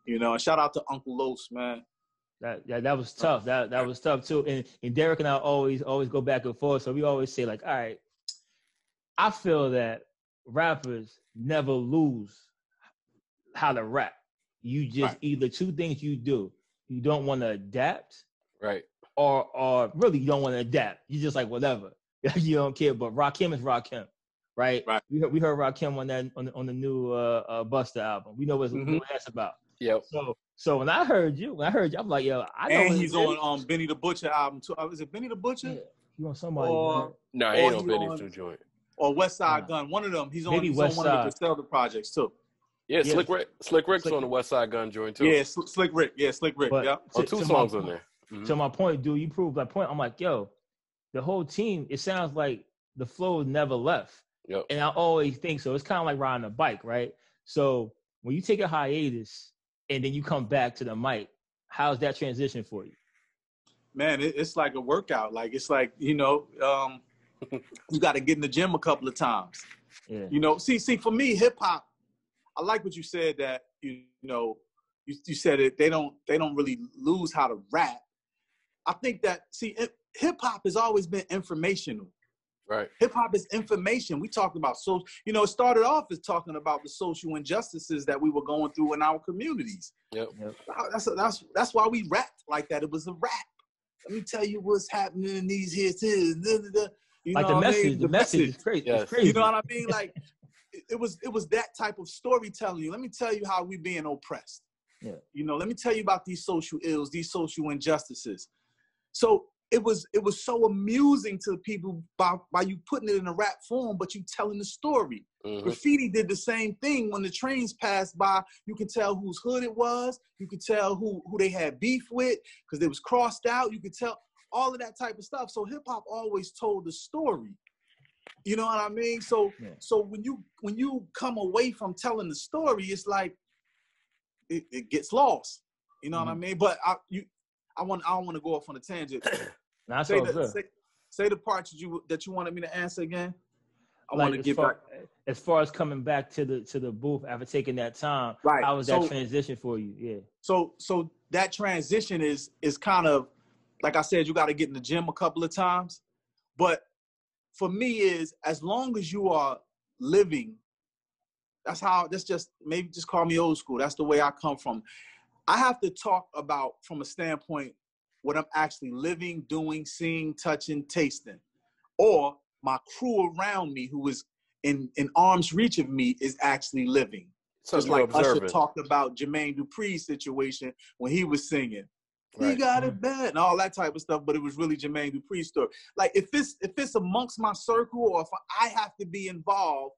it. And shout out to Uncle Los, man. That was tough. That was tough too. And Derrick and I always go back and forth. So we always say like, all right, I feel that rappers never lose how to rap. You just either two things you do. You don't want to adapt. Right. Or really you don't want to adapt. You just like whatever. You don't care. But Rakim is Rakim. Right? We heard Rakim on the new Busta album. We know what that's about. Yep. So when I heard you, I'm like, yo, I know. And he's on Benny the Butcher album too. Is it Benny the Butcher? Yeah. You want somebody? No, he ain't on Benny's new joint. Or West Side Gun. One of them. He's on one of the Griselda projects too. Yeah, Slick Rick's on the West Side Gun joint too. Yeah, Slick Rick. Yeah, Slick Rick. Yeah. Two songs on there. To my point, dude, you proved that point. I'm like, yo, the whole team, it sounds like the flow never left. Yep. And I always think so. It's kind of like riding a bike, right? So when you take a hiatus and then you come back to the mic, how's that transition for you? Man, it's like a workout. Like, it's like, you got to get in the gym a couple of times. Yeah. See, for me, hip hop, I like what you said that, you said it, they don't really lose how to rap. I think that, hip hop has always been informational. Right. Hip hop is information. We talked about it started off as talking about the social injustices that we were going through in our communities. Yep. That's why we rapped like that. It was a rap. Let me tell you what's happening in these here too. Like the message. The message is crazy. Yes. It's crazy. You know what I mean? Like it was that type of storytelling. Let me tell you how we being oppressed. Yeah. Let me tell you about these social ills, these social injustices. So it was so amusing to people by you putting it in a rap form, but you telling the story. Mm-hmm. Graffiti did the same thing. When the trains passed by, you could tell whose hood it was. You could tell who they had beef with because they was crossed out. You could tell all of that type of stuff. So hip hop always told the story. You know what I mean? So when you come away from telling the story, it's like it gets lost. You know what I mean? But I don't want to go off on a tangent. Say the part that you wanted me to answer again. I like want to get back. As far as coming back to the booth after taking that time, right? How was that transition for you? Yeah. So that transition is kind of like I said. You got to get in the gym a couple of times, but for me is as long as you are living. That's just maybe just call me old school. That's the way I come from. I have to talk about from a standpoint what I'm actually living, doing, seeing, touching, tasting, or my crew around me who is in arm's reach of me is actually living. So just like Usher talked about Jermaine Dupri's situation when he was singing. Right. He got it bad and all that type of stuff, but it was really Jermaine Dupri's story. Like if it's amongst my circle or if I have to be involved,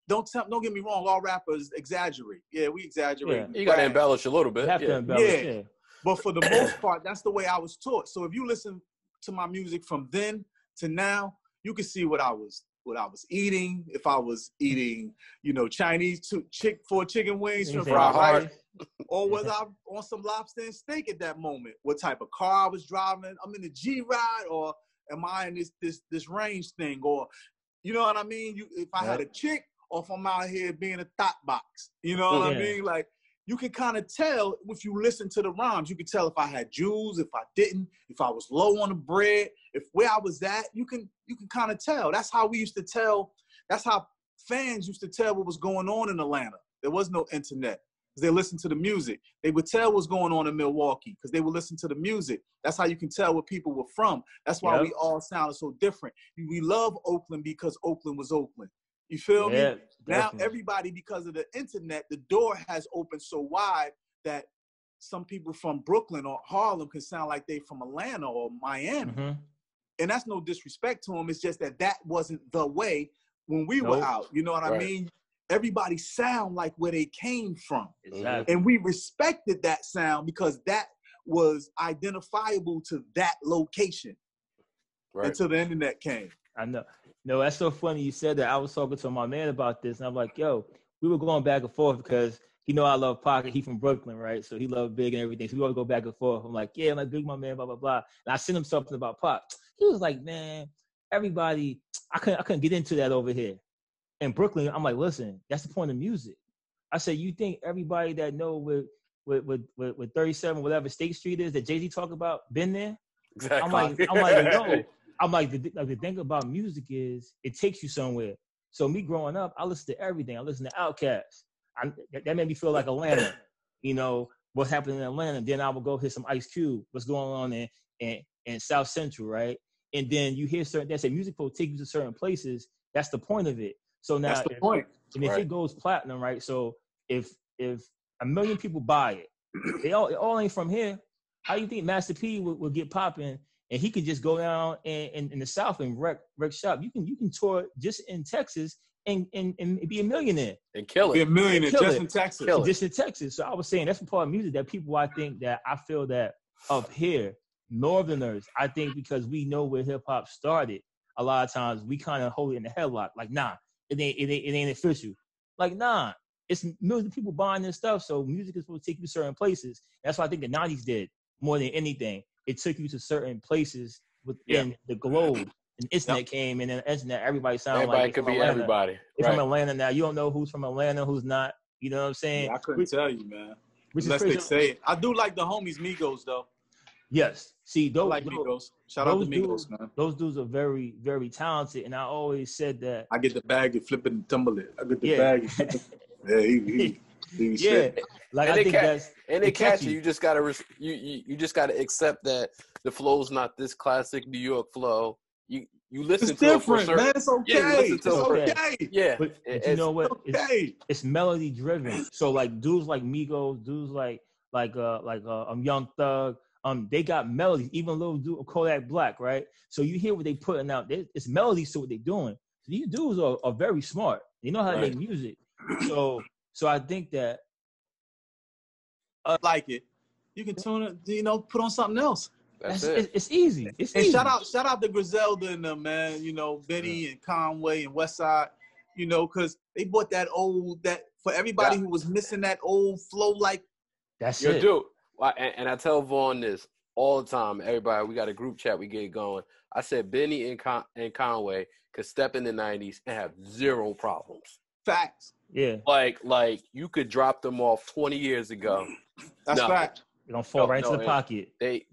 don't get me wrong, all rappers exaggerate. Yeah, we exaggerate. Yeah. You got to embellish a little bit. You have to embellish, yeah. But for the most part, that's the way I was taught. So if you listen to my music from then to now, you can see what I was eating. If I was eating, Chinese chicken wings, shrimp fried rice, or was I on some lobster and steak at that moment? What type of car I was driving? I'm in the G-Ride, or am I in this range thing? Or, you know what I mean? If I had a chick, or if I'm out here being a thought box, you know what I mean? Like, you can kind of tell if you listen to the rhymes. You can tell if I had jewels, if I didn't, if I was low on the bread, if where I was at. You can kind of tell. That's how we used to tell. That's how fans used to tell what was going on in Atlanta. There was no internet because they listened to the music. They would tell what's going on in Milwaukee because they would listen to the music. That's how you can tell where people were from. That's why we all sounded so different. We love Oakland because Oakland was Oakland. You feel me? Definitely. Now everybody, because of the internet, the door has opened so wide that some people from Brooklyn or Harlem can sound like they from Atlanta or Miami. Mm-hmm. And that's no disrespect to them. It's just that wasn't the way when we were out. You know what I mean? Everybody sound like where they came from. Exactly. And we respected that sound because that was identifiable to that location until the internet came. I know. No, that's so funny you said that. I was talking to my man about this, and I'm like, yo, we were going back and forth because I love Pac. He from Brooklyn, right? So he loved Big and everything. So we always go back and forth. I'm like, yeah, I'm like, Big, my man, blah, blah, blah. And I sent him something about Pac. He was like, man, everybody, I couldn't get into that over here. In Brooklyn, I'm like, listen, that's the point of music. I said, you think everybody that know with 37, whatever State Street is that Jay-Z talk about, been there? Exactly. I'm like, no. I'm like, the thing about music is it takes you somewhere. So me growing up, I listened to everything. I listened to Outkast. That made me feel like Atlanta. What's happening in Atlanta. Then I would go hear some Ice Cube. What's going on in South Central, right? And then you hear they say music will take you to certain places. That's the point of it. So now, that's the point. And if it goes platinum, right? So if 1 million people buy it, it all ain't from here. How do you think Master P would get popping? And he could just go down in the South and wreck shop. You can tour just in Texas and be a millionaire. And kill it. Be a millionaire just in Texas. Just in Texas. So I was saying that's the part of music that people, I feel that up here, Northerners, I think because we know where hip hop started, a lot of times we kind of hold it in the headlock. Like, nah, it ain't official. Like, nah, it's millions of people buying this stuff. So music is supposed to take you to certain places. That's what I think the 90s did more than anything. It took you to certain places within the globe. And internet came, and then internet, everybody sounded like could be everybody. They're from Atlanta now. You don't know who's from Atlanta, who's not. You know what I'm saying? Yeah, I couldn't tell you, man. Unless they say it. I do like the homies Migos, though. Yes. See, I like Migos. Shout out to Migos, man. Those dudes are very, very talented, and I always said that. I get the bag and flip it and tumble it. I get the bag and flip it. Yeah, he sick. Like and I think that's and they catch you. You just gotta you just gotta accept that the flow's not this classic New York flow. You listen it's to different, it for man. It's okay. Yeah, it's okay. Yeah, but you know what? Okay. It's melody driven. So like dudes like Migos, dudes like Young Thug, they got melodies. Even little dude Kodak Black, right? So you hear what they putting out. It's melodies to what they're doing. So these dudes are very smart. They know how to make music. So I think that like it. You can tune it. Put on something else. That's it. It's easy. It's and easy. Shout out to Griselda and them, man. Benny and Conway and Westside. Because they bought that for everybody who was missing that old flow. Like that's it. Dude. And I tell Vaughn this all the time. Everybody, we got a group chat. We get going. I said Benny and Conway could step in the '90s and have zero problems. Facts. Yeah. Like you could drop them off 20 years ago. That's fact. They're gonna fall right into the pocket. They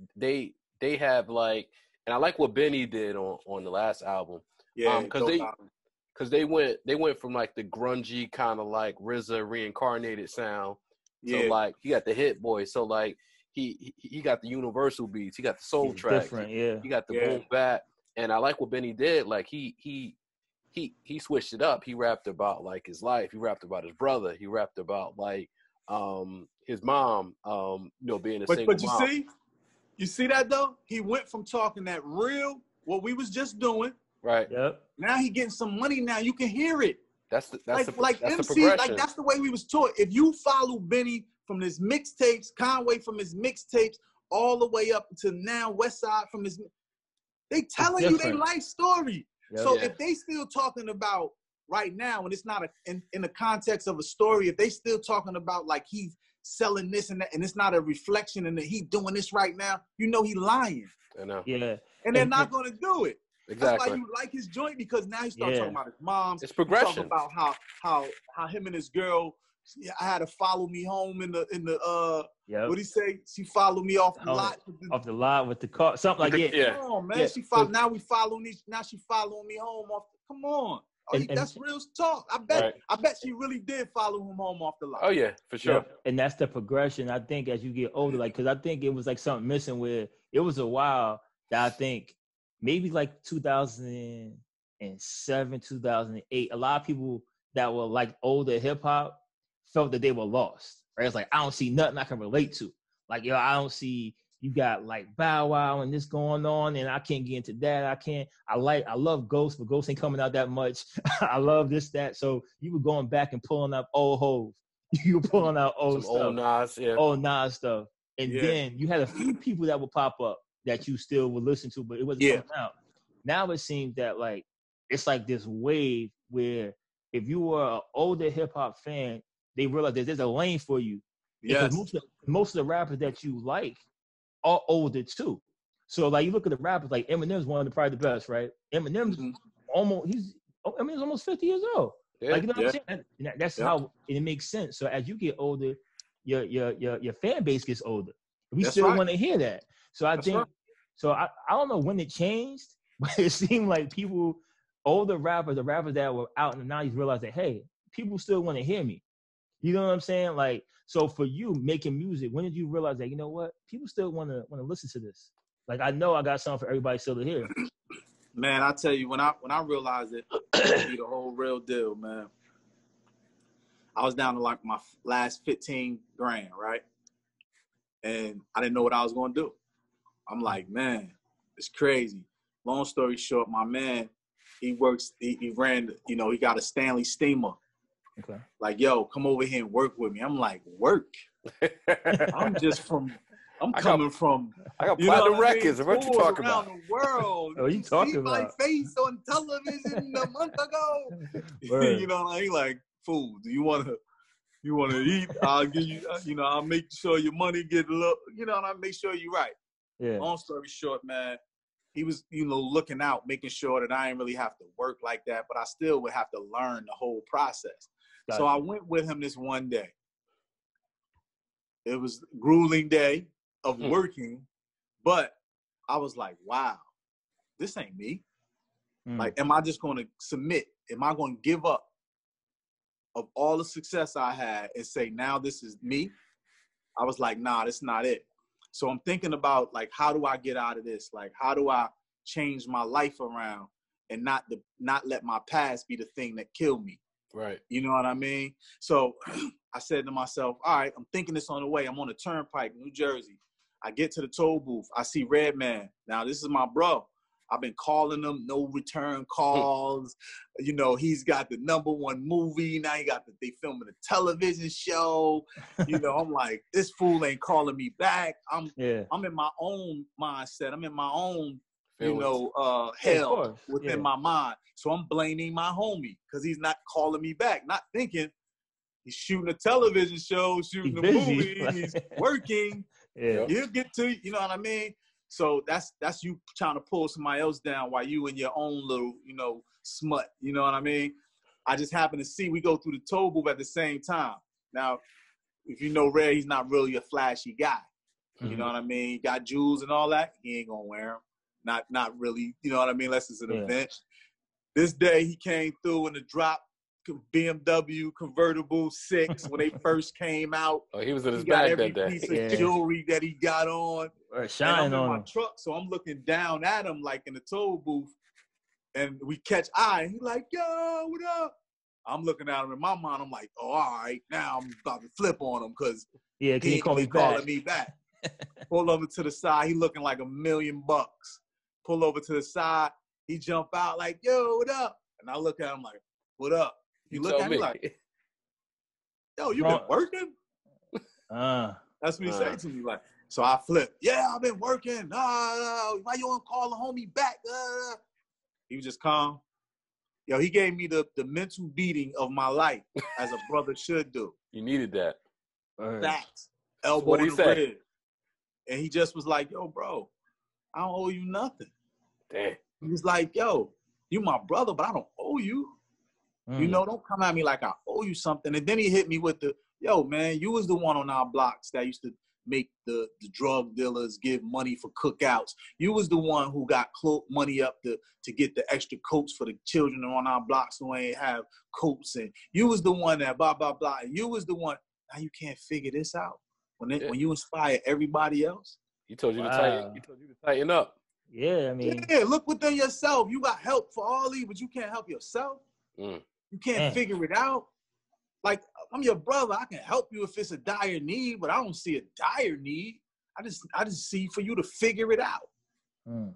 have and I like what Benny did on the last album. Yeah, because they went from like the grungy kind of like RZA reincarnated sound to he got the Hit Boy. So like he got the universal beats, he got the soul tracks, different, he got the boom bap, and I like what Benny did. Like he switched it up. He rapped about like his life. He rapped about his brother. He rapped about like his mom, being a single mom. But you see that though? He went from talking that real, what we was just doing. Right. Yep. Now he getting some money now. You can hear it. That's the MC, progression. like that's the way we was taught. If you follow Benny from his mixtapes, Conway from his mixtapes, all the way up to now Westside from his, they telling you their life story. Yep. So if they still talking about right now, and it's not in the context of a story, if they still talking about like he's selling this and that, and it's not a reflection and that he doing this right now, he lying. I know. Yeah. And they're not going to do it. Exactly. That's why you like his joint, because now he starts talking about his moms. It's progression. Talking about how him and his girl, I had to follow me home in the what he say? She followed me off the lot. Off the lot with the car, something like that. Yeah. Come on, man. Yeah. Now we following these. Now she following me home off. Come on. That's real talk. I bet she really did follow him home off the lot. Oh yeah, for sure. Yeah. And that's the progression. I think as you get older, because I think it was like something missing where it was a while that I think maybe like 2007, 2008, a lot of people that were like older hip hop felt that they were lost. Right? It's like, I don't see nothing I can relate to. Like, I don't see, you got like Bow Wow and this going on, and I can't get into that. I love Ghost, but Ghost ain't coming out that much. I love this, that. So you were going back and pulling up old Hov. You were pulling out old stuff. Old Nas, yeah. Old Nas stuff. And then you had a few people that would pop up that you still would listen to, but it wasn't coming out. Now it seems that like, it's like this wave where if you were an older hip hop fan, they realize that there's a lane for you. Yes. Most of the rappers that you like are older too. So like you look at the rappers, like Eminem's probably the best, right? Eminem's almost 50 years old. Yeah, like, you know what I'm saying? That's how it makes sense. So as you get older, your fan base gets older. We still want to hear that. So I think I don't know when it changed, but it seemed like people, older rappers, the rappers that were out in the 90s realized that, hey, people still want to hear me. You know what I'm saying? Like, so for you making music, when did you realize that, you know what, people still want to listen to this? Like, I know I got something for everybody still to hear. Man, I tell you, when I realized it, it'd be the whole real deal, man. I was down to like my last 15 grand, right? And I didn't know what I was going to do. I'm like, man, it's crazy. Long story short, my man, he ran, he got a Stanley steamer. Okay. Like, yo, come over here and work with me. I'm like, work? I'm coming from. I got platinum records. What you talking around about? The world. Oh, you talking about? See my face on television a month ago. You know, I ain't like, fool. Do you want to eat? I'll give you. I'll make sure your money get a little. And I'll make sure you're right. Yeah. Long story short, man, he was, looking out, making sure that I didn't really have to work like that, but I still would have to learn the whole process. Gotcha. So I went with him this one day. It was a grueling day of working, But I was like, wow, this ain't me. Like, am I just going to submit? Am I going to give up of all the success I had and say, now this is me? I was like, nah, that's not it. So I'm thinking about, like, how do I get out of this? Like, how do I change my life around and not let my past be the thing that killed me? Right. You know what I mean? So I said to myself, all right, I'm thinking this on the way. I'm on the turnpike, New Jersey. I get to the toll booth. I see Redman. Now, this is my bro. I've been calling him, no return calls. You know, he's got the #1 movie. Now they filming a television show. You know, I'm like, this fool ain't calling me back. I'm in my own mindset. I'm in my own, hell within my mind. So I'm blaming my homie because he's not calling me back, not thinking he's shooting a television show, shooting a movie, he's working. He'll get to you. You know what I mean? So that's you trying to pull somebody else down while you in your own little, smut. You know what I mean? I just happen to see we go through the toll booth at the same time. Now, if you know Red, he's not really a flashy guy. You know what I mean? He got jewels and all that. He ain't gonna wear them. Not really. You know what I mean? Unless it's an event. This day he came through in the drop BMW convertible 6 when they first came out. Oh, he was in his bag that day. Piece of jewelry that he got on. Or shine on my truck, so I'm looking down at him like in the toll booth, and we catch eye. And he like, yo, what up? I'm looking at him in my mind. I'm like, oh, all right, now I'm about to flip on him because he ain't calling me back. Pull over to the side. He looking like $1 million. Pull over to the side. He jump out like, yo, what up? And I look at him like, what up? He look at me like, yo, you been working? That's what he said to me. Like, so I flipped. Yeah, I've been working. Why you don't call the homie back? He was just calm. Yo, he gave me the mental beating of my life, as a brother should do. You needed that. Facts. Elbow in the rib. And he just was like, yo, bro, I don't owe you nothing. Damn. He was like, yo, you my brother, but I don't owe you. You know, don't come at me like I owe you something. And then he hit me with yo, man, you was the one on our blocks that used to make the drug dealers give money for cookouts. You was the one who got money up to get the extra coats for the children on our blocks who ain't have coats. And you was the one that blah, blah, blah. And you was the one. Now you can't figure this out. When you inspire everybody else. He told you to tighten up. Yeah, I mean. Yeah, look within yourself. You got help for all these, but you can't help yourself. You can't figure it out. Like, I'm your brother. I can help you if it's a dire need, but I don't see a dire need. I just see for you to figure it out. And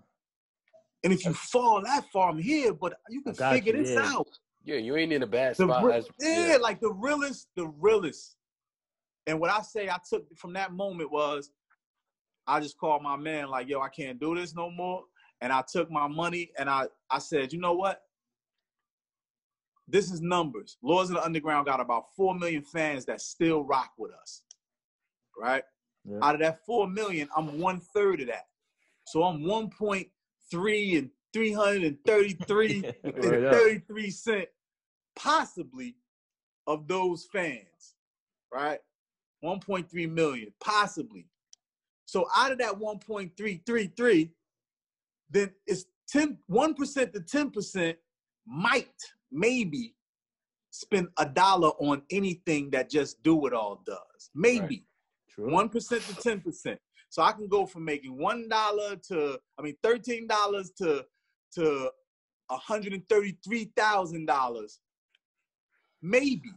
if you fall that far, I'm here, but you can figure this out. Yeah, you ain't in a bad spot. Like the realest. And what I say I took from that moment was, I just called my man like, yo, I can't do this no more. And I took my money and I said, you know what? This is numbers. Lords of the Underground got about 4 million fans that still rock with us, right? Yeah. Out of that 4 million, I'm 1/3 of that. So I'm 1.3 and 333 and 33 cents, possibly, of those fans, right? 1.3 million, possibly. So out of that 1.333, then it's 1% to 10% might, maybe, spend $1 on anything that Just Do It All does. Maybe. Right. 1% to 10%. So I can go from making $13 to $133,000. Maybe.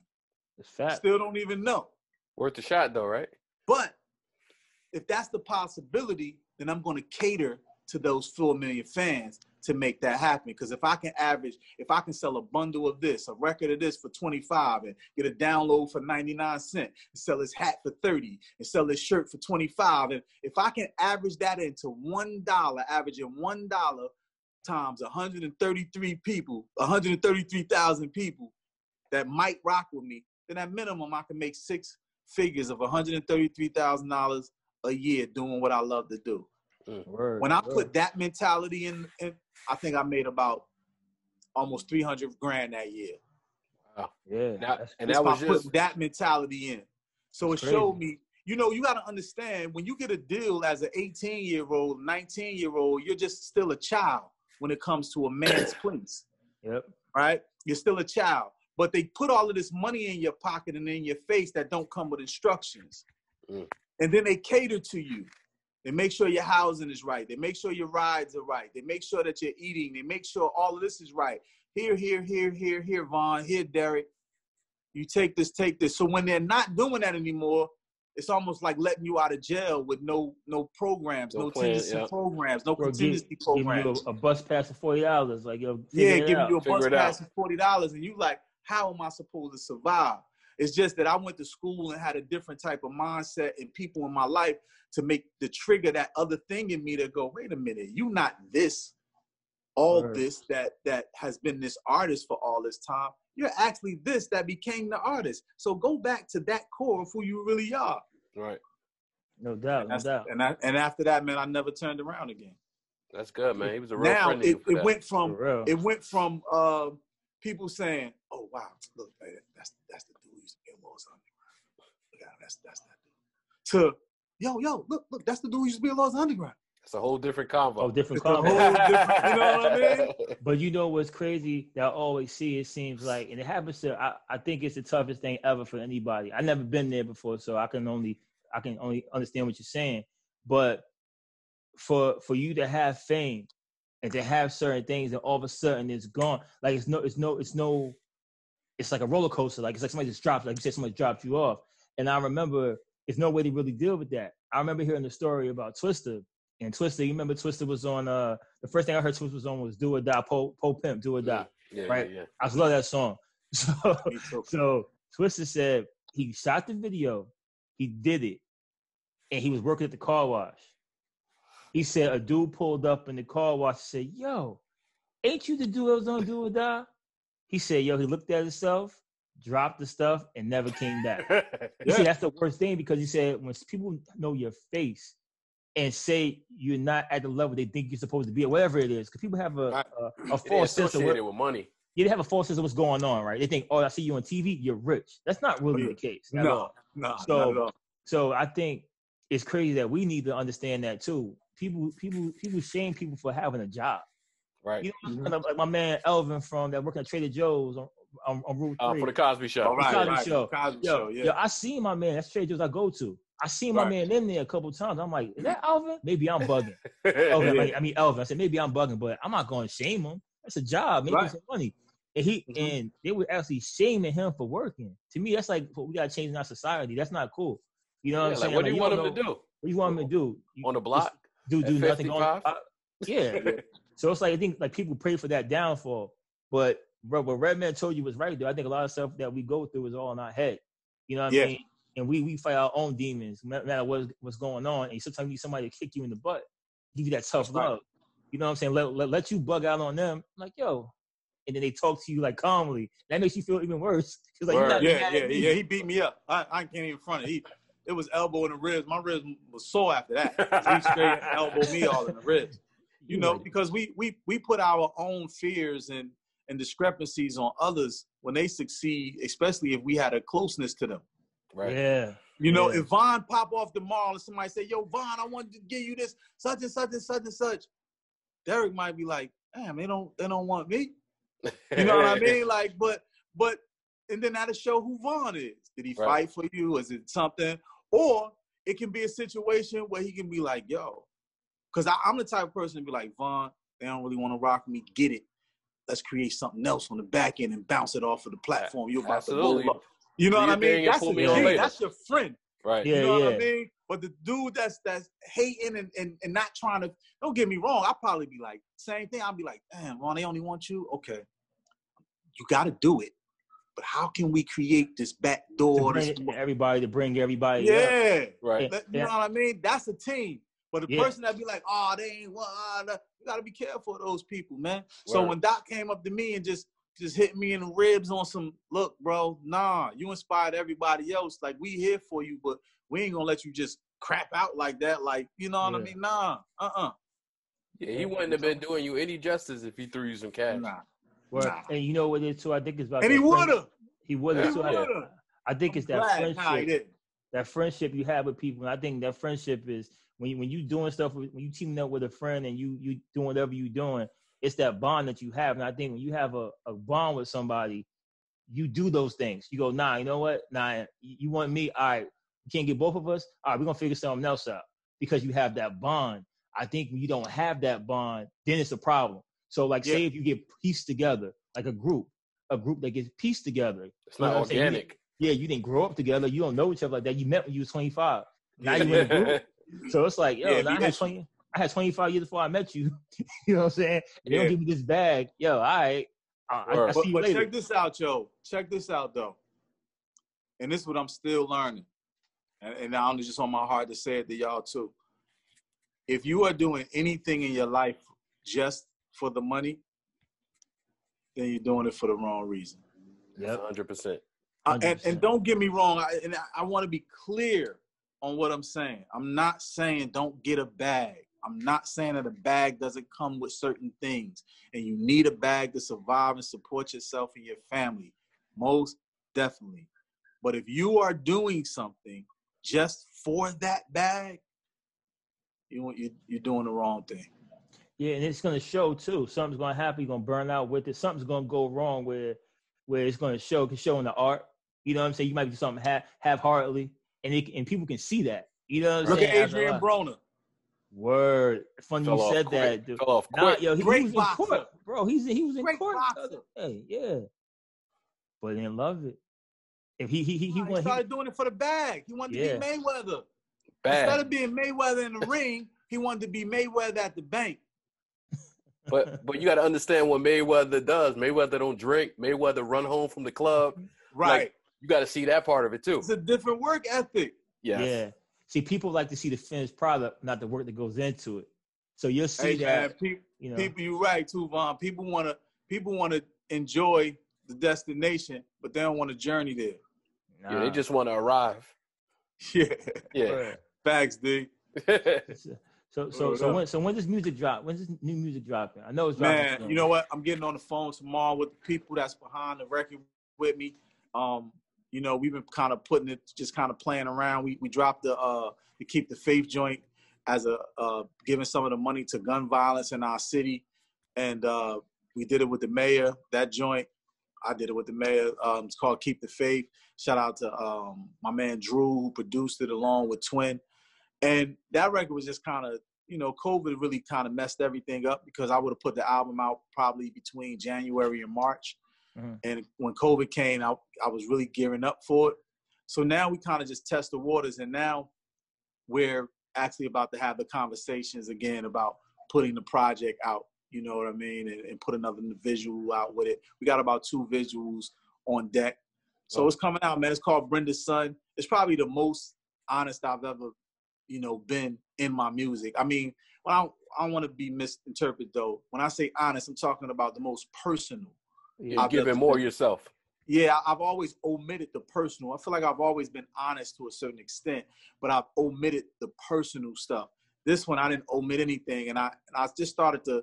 It's fat. Still don't even know. Worth a shot though, right? But if that's the possibility, then I'm going to cater to those 4 million fans to make that happen. Because if I can sell a bundle of this, a record of this for $25 and get a download for 99 cents, and sell his hat for $30 and sell his shirt for $25, and if I can average that into $1, averaging $1 times 133,000 people that might rock with me, then at minimum I can make 6 figures of $133,000 a year doing what I love to do. When I put that mentality in, I think I made about almost $300,000 that year. Wow. Yeah. That was just putting that mentality in. So it showed me you know, you got to understand, when you get a deal as an 18-year-old, 19-year-old, you're just still a child when it comes to a man's place. Yep. Right? You're still a child. But they put all of this money in your pocket and in your face that don't come with instructions. And then they cater to you. They make sure your housing is right. They make sure your rides are right. They make sure that you're eating. They make sure all of this is right. Here, Vaughn. Here, Derrick. You take this. So when they're not doing that anymore, it's almost like letting you out of jail with no programs, no contingency programs, no contingency programs. Give you a bus pass for $40. Like, yo, giving you a bus pass for $40, and you like, how am I supposed to survive? It's just that I went to school and had a different type of mindset and people in my life to make the trigger that other thing in me to go, wait a minute, you not this, this that has been this artist for all this time. You're actually this that became the artist. So go back to that core of who you really are. Right. No doubt, no doubt. And after that, man, I never turned around again. That's good, man. He was a real friend. It went from people saying, "Oh wow, look, man, that's the dude who used to be in Laws Underground. Look at him, that's that dude." To yo, look, that's the dude who used to be in Laws Underground. It's a whole different convo. Oh, different convo. You know what I mean? But you know what's crazy that I always see, it seems like, and it happens to, I think it's the toughest thing ever for anybody. I've never been there before, so I can only understand what you're saying. But for you to have fame and to have certain things and all of a sudden it's gone, like it's like a roller coaster. Like it's like somebody just dropped, like you said, somebody dropped you off. And I remember there's no way to really deal with that. I remember hearing the story about Twista. And Twista, you remember Twista was on, the first thing I heard Twista was on was Do or Die, Po Pimp, Do or Die, right? Yeah. I just love that song. So Twista said he shot the video, he did it, and he was working at the car wash. He said a dude pulled up in the car wash and said, yo, ain't you the dude that was on Do or Die? He said, yo, he looked at himself, dropped the stuff, and never came back. You see, that's the worst thing, because he said when people know your face and say you're not at the level they think you're supposed to be, or whatever it is, because people have a false sense of with money. Yeah, they have a false sense of what's going on, right? They think, oh, I see you on TV, you're rich. That's not really the case. No, not at all. So I think it's crazy that we need to understand that too. People shame people for having a job. Right. You know, like my man Elvin that working at Trader Joe's on Route 3. For the Cosby Show. Oh, right, Cosby Show. Yo, I seen my man. That's Trader Joe's I go to. I seen my man in there a couple of times. I'm like, is that Elvin? Maybe I'm bugging. Elvin. I said, maybe I'm bugging, but I'm not going to shame him. That's a job. Maybe some money. And and they were actually shaming him for working. To me, that's like what we got to change in our society. That's not cool. You know what I'm saying? What do you want him to do? What do you want him to do? On the block? Do nothing on the block? Yeah. So it's like, I think like people pray for that downfall. But bro, what Redman told you was right, though. I think a lot of stuff that we go through is all in our head. You know what I mean? And we fight our own demons, no matter what's going on. And sometimes you need somebody to kick you in the butt, give you that tough love. You know what I'm saying? Let you bug out on them. I'm like, yo. And then they talk to you like calmly. That makes you feel even worse. Like, he beat me up. I can't even front it. It was elbow in the ribs. My ribs was sore after that. He straight elbowed me all in the ribs. You know, because we put our own fears and discrepancies on others when they succeed, especially if we had a closeness to them. Right. Yeah. You know, if Vaughn pop off tomorrow and somebody say, yo, Vaughn, I wanted to give you this, such and such and such and such, Derrick might be like, damn, they don't want me. You know what I mean? Like, but and then that'll show who Vaughn is. Did he fight for you? Is it something? Or it can be a situation where he can be like, yo, because I'm the type of person to be like, Vaughn, they don't really want to rock me. Get it. Let's create something else on the back end and bounce it off of the platform. You're about to blow up. You know what I mean? That's your friend. Right. Yeah, you know what I mean? But the dude that's hating and not trying to, don't get me wrong, I'll probably be like, same thing. I'll be like, damn, Ron, they only want you? Okay. You got to do it. But how can we create this back door? To bring everybody up. Yeah. Right. You know what I mean? That's a team. But the person that be like, oh, they ain't you got to be careful of those people, man. Right. So when Doc came up to me and just hit me in the ribs on some, look, bro, nah, you inspired everybody else. Like, we here for you, but we ain't gonna let you just crap out like that. Like, you know what I mean? Nah, Yeah, he wouldn't have been doing you any justice if he threw you some cash. Nah. And you know what it is too? I think it's about. And he would have. He would have. I think it's that friendship. that friendship you have with people. And I think that friendship is when you doing stuff, when you teaming up with a friend and you doing whatever you doing, it's that bond that you have. And I think when you have a bond with somebody, you do those things. You go, nah, you know what? Nah, you want me? All right, you can't get both of us? All right, we're going to figure something else out because you have that bond. I think when you don't have that bond, then it's a problem. So, like, say if you get pieced together, like a group that gets pieced together. It's not organic. You didn't grow up together. You don't know each other like that. You met when you was 25. Now you in a group. So it's like, yo, I had 25 years before I met you. You know what I'm saying? And they don't give me this bag. Yo, all right. I see you later. Check this out, yo. Check this out, though. And this is what I'm still learning. And I'm just on my heart to say it to y'all, too. If you are doing anything in your life just for the money, then you're doing it for the wrong reason. Yep, 100%. And don't get me wrong. I want to be clear on what I'm saying. I'm not saying don't get a bag. I'm not saying that a bag doesn't come with certain things and you need a bag to survive and support yourself and your family. Most definitely. But if you are doing something just for that bag, you're doing the wrong thing. Yeah, and it's going to show too. Something's going to happen. You're going to burn out with it. Something's going to go wrong where it's going to show. It can show in the art. You know what I'm saying? You might do something half-heartedly, and people can see that. You know what I'm saying? Look at Adrian Broner. Word. Funny you said that. Dude. Fell off quick. He was in court, bro. He was in court. Hey, yeah. But he didn't love it. If he started doing it for the bag. He wanted to be Mayweather. Bag. Instead of being Mayweather in the ring, he wanted to be Mayweather at the bank. But you got to understand what Mayweather does. Mayweather don't drink. Mayweather run home from the club. Right. Like, you got to see that part of it too. It's a different work ethic. Yes. Yeah. See, people like to see the finished product, not the work that goes into it. So you'll see that. Man, people, you're right too, Vaughn. People want to enjoy the destination, but they don't want to journey there. Nah. Yeah, they just want to arrive. Yeah. Facts, D. So when does music drop? When's this new music dropping? I know it's dropping. Man, you know what? I'm getting on the phone tomorrow with the people that's behind the record with me. We've been kind of putting it, just kind of playing around. We dropped the Keep the Faith joint as giving some of the money to gun violence in our city, and we did it with the mayor. That joint, I did it with the mayor. It's called Keep the Faith. Shout out to my man Drew, who produced it along with Twin. And that record was just kind of, COVID really kind of messed everything up because I would have put the album out probably between January and March. Mm-hmm. And when COVID came, I was really gearing up for it. So now we kind of just test the waters. And now we're actually about to have the conversations again about putting the project out, you know what I mean? And put another visual out with it. We got about 2 visuals on deck. So It's coming out, man. It's called Brenda's Son. It's probably the most honest I've ever been in my music. I mean, I don't want to be misinterpreted though. When I say honest, I'm talking about the most personal. You're giving more yourself. Yeah, I've always omitted the personal. I feel like I've always been honest to a certain extent, but I've omitted the personal stuff. This one, I didn't omit anything, and I just started to.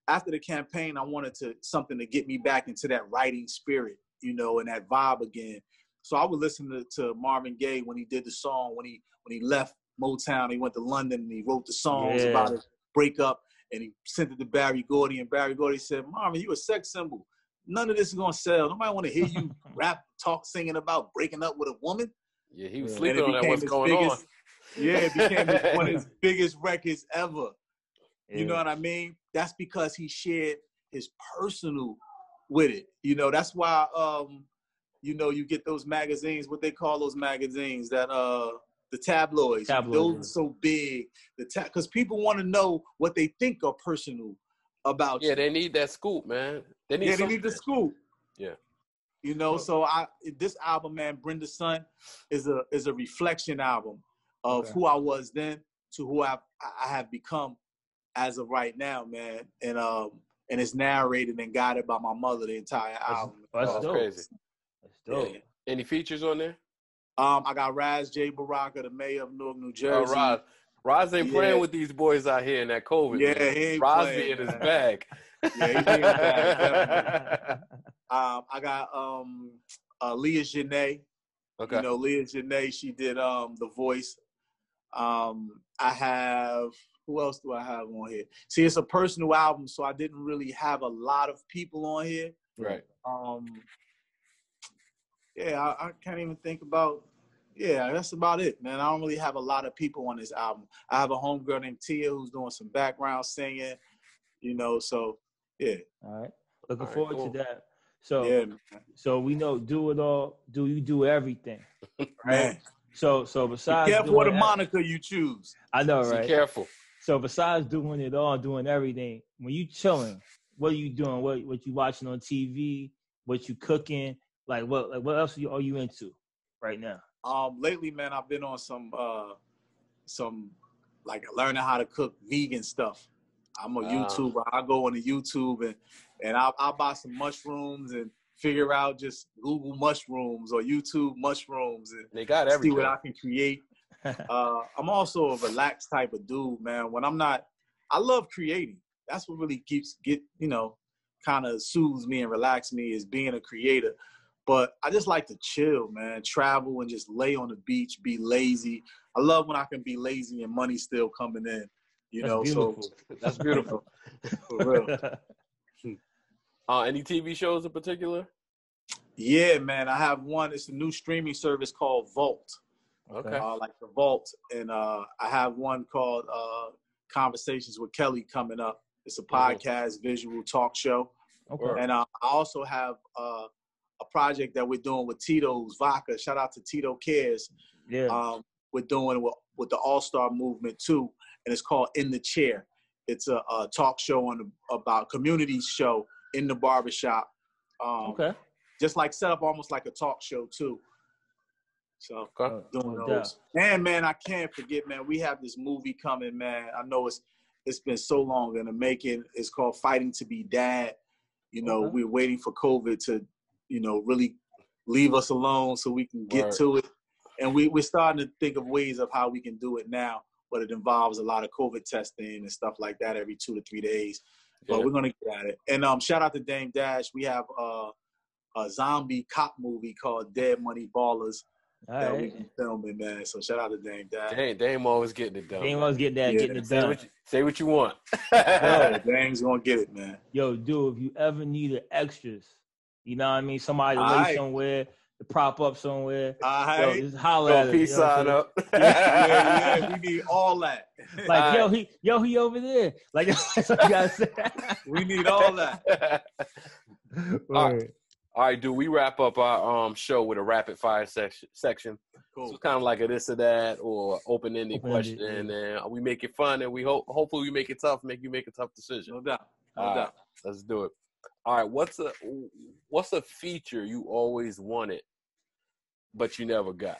After the campaign, I wanted something to get me back into that writing spirit, and that vibe again. So I would listen to Marvin Gaye when he did the song when he left Motown. He went to London and he wrote the songs about his breakup, and he sent it to Barry Gordy, and Barry Gordy said, "Marvin, you a sex symbol. None of this is gonna sell. Nobody want to hear you rap, talk, singing about breaking up with a woman." Yeah, he was sleeping on that. What's going on? Yeah, it became one of his biggest records ever. Yeah. You know what I mean? That's because he shared his personal with it. That's why you get those magazines, what they call those magazines, that the tabloids. Those are so big. Because people want to know what they think are personal about you. Yeah, they need that scoop, man. They need the scoop. Yeah. So this album, man, Brenda's Son, is a reflection album of who I was then to who I have become as of right now, man. And it's narrated and guided by my mother, the entire album. That's crazy. That's dope. Yeah. Any features on there? I got Raz J. Baraka, the mayor of Newark, New Jersey. Oh, Raz ain't playing with these boys out here in that COVID. Yeah, man. he ain't Raz playing. be in his bag. Yeah, he's in his bag. I got Leah Janae. Okay. You know, Leah Janae, she did The Voice. I have, who else do I have on here? See, it's a personal album, so I didn't really have a lot of people on here. Right. Yeah, I can't even think about. Yeah, that's about it, man. I don't really have a lot of people on this album. I have a homegirl named Tia who's doing some background singing, you know. So yeah. All right. Looking All right, forward cool. to that. So Yeah, man. so we know do it all. Do you do everything? Right? Man. So besides Be careful doing what the moniker you choose. I know, Be right? careful. So besides doing it all, doing everything, when you chilling, what are you doing? What you watching on TV? What you cooking? What else are you into right now? Lately, man, I've been on some like learning how to cook vegan stuff. I'm a YouTuber. I go on the YouTube and I'll buy some mushrooms and figure out, just Google mushrooms or YouTube mushrooms and They got see everything. what I can create. I'm also a relaxed type of dude, man. When I'm not, I love creating. That's what really kind of soothes me and relax me, is being a creator. But I just like to chill, man, travel and just lay on the beach, be lazy. I love when I can be lazy and money still coming in, That's beautiful. So That's beautiful. for real. Any TV shows in particular? Yeah, man, I have one. It's a new streaming service called Vault. Okay. Like the Vault. And I have one called Conversations with Kelly coming up. It's a podcast, visual talk show. Okay. And I also have a project that we're doing with Tito's Vodka. Shout out to Tito Cares. Yeah. We're doing with the All-Star Movement too, and it's called In the Chair. It's a talk show about community show in the barbershop. Okay. Just like set up almost like a talk show too. So doing those. And man, I can't forget, man, we have this movie coming, man. I know it's been so long in the making. It's called Fighting to Be Dad. We're waiting for COVID to, really leave us alone so we can get to it. And we're starting to think of ways of how we can do it now, but it involves a lot of COVID testing and stuff like that every 2 to 3 days. But we're going to get at it. And shout out to Dame Dash. We have a zombie cop movie called Dead Money Ballers that we've been filming, man. So shout out to Dame Dash. Dame always getting it done. Dame always getting it done. Say what you want. Dame's going to get it, man. Yo, dude, if you ever need extras, you know what I mean? Somebody to lay somewhere, to prop up somewhere. Yo, just holler at us. Peace sign up. Yeah, we need all that. Like, he over there. Like, that's what you gotta say. We need all that. All right, dude, we wrap up our show with a rapid fire section. Cool. So kind of like a this or that or open-ended question, and we make it fun, and we hopefully we make it tough, make you make a tough decision. No doubt. Let's do it. All right, what's a feature you always wanted, but you never got?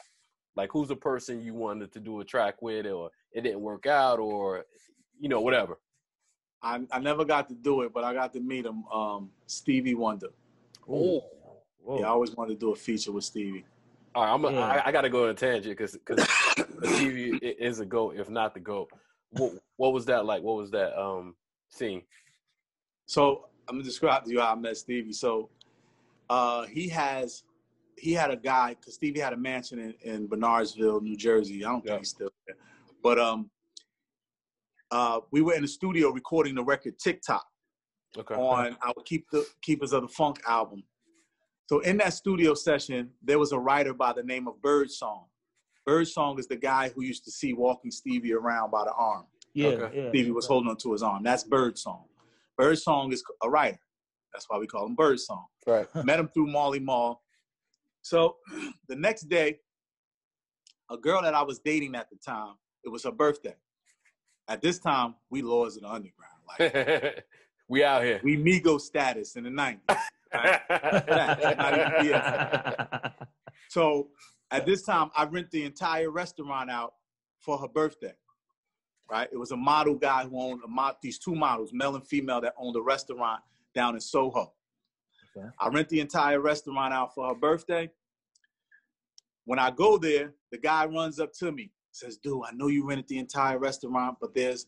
Like, who's a person you wanted to do a track with, or it didn't work out, or whatever? I never got to do it, but I got to meet him. Stevie Wonder. Oh, yeah, I always wanted to do a feature with Stevie. All right, I got to go on a tangent because Stevie is a GOAT, if not the GOAT. What was that like? What was that scene? So I'm gonna describe to you how I met Stevie. So he had a guy, because Stevie had a mansion in Bernardsville, New Jersey. I don't think he's still there, but we were in the studio recording the record TikTok on our Keepers of the Funk album. So in that studio session, there was a writer by the name of Birdsong. Birdsong is the guy who used to see walking Stevie around by the arm. Stevie was holding on to his arm. That's Birdsong. Birdsong is a writer. That's why we call him Birdsong. Right. Met him through Marley Marl. So the next day, a girl that I was dating at the time, it was her birthday. At this time, we Lords of the Underground. Like, we out here. We Migo status in the 90s. Right? So at this time, I rent the entire restaurant out for her birthday. Right? It was a model guy who owned these two models, male and female, that owned a restaurant down in Soho. Okay. I rent the entire restaurant out for her birthday. When I go there, the guy runs up to me, says, "Dude, I know you rented the entire restaurant, but there's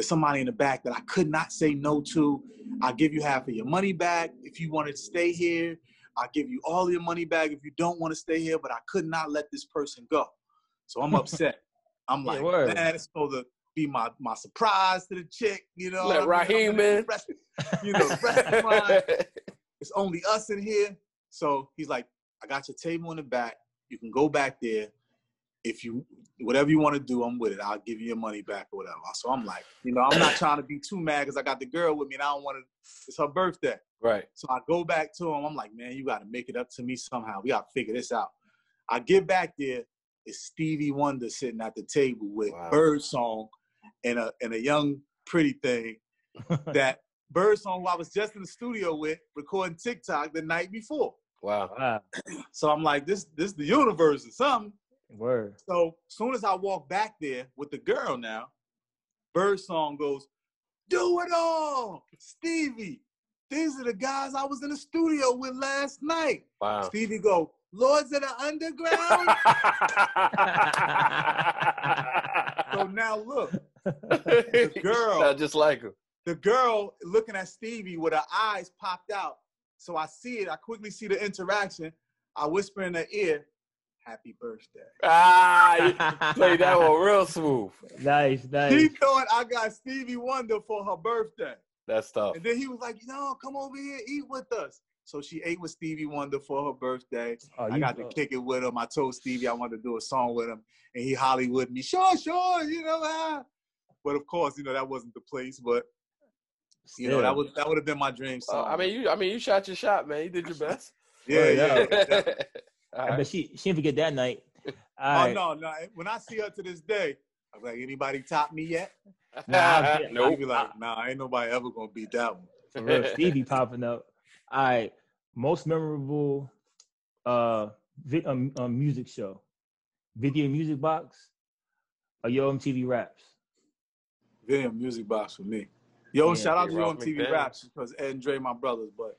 somebody in the back that I could not say no to. I'll give you half of your money back if you wanted to stay here. I'll give you all your money back if you don't want to stay here, but I could not let this person go. So I'm upset. I'm like, man, it's supposed to be my surprise to the chick, you know. Let Raheem in. You know, restaurant. It's only us in here. So he's like, I got your table in the back. You can go back there. If you, whatever you want to do, I'm with it. I'll give you your money back or whatever. So I'm like, you know, I'm not trying to be too mad because I got the girl with me and I don't want to, it's her birthday. Right. So I go back to him. I'm like, man, you got to make it up to me somehow. We got to figure this out. I get back there. It's Stevie Wonder sitting at the table with Birdsong and a young pretty thing that Birdsong, who I was just in the studio with, recording TikTok the night before. Wow. So I'm like, this the universe or something. Word. So as soon as I walk back there with the girl now, Birdsong goes, do it all. Stevie, these are the guys I was in the studio with last night. Wow. Stevie go, Lords of the Underground. So now look, the girl, not just like him. The girl looking at Stevie with her eyes popped out. So I see it. I quickly see the interaction. I whisper in her ear, happy birthday. You played that one real smooth. Nice. She thought I got Stevie Wonder for her birthday. That's tough. And then he was like, no, come over here, eat with us. So she ate with Stevie Wonder for her birthday. I got to kick it with him. I told Stevie I wanted to do a song with him. And he Hollywood me, sure, you know. But of course, you know, that wasn't the place. But, you know, that would have been my dream song. I mean, you shot your shot, man. You did your best. Yeah. I bet she didn't forget that night. No. When I see her to this day, I'm like, anybody top me yet? Nope. I'll be like, nah, ain't nobody ever gonna beat that one. For real, Stevie popping up. All right, most memorable music show, Video Music Box, or Yo MTV Raps? Video Music Box for me. Shout out to Yo MTV Raps because Ed and Dre my brothers, but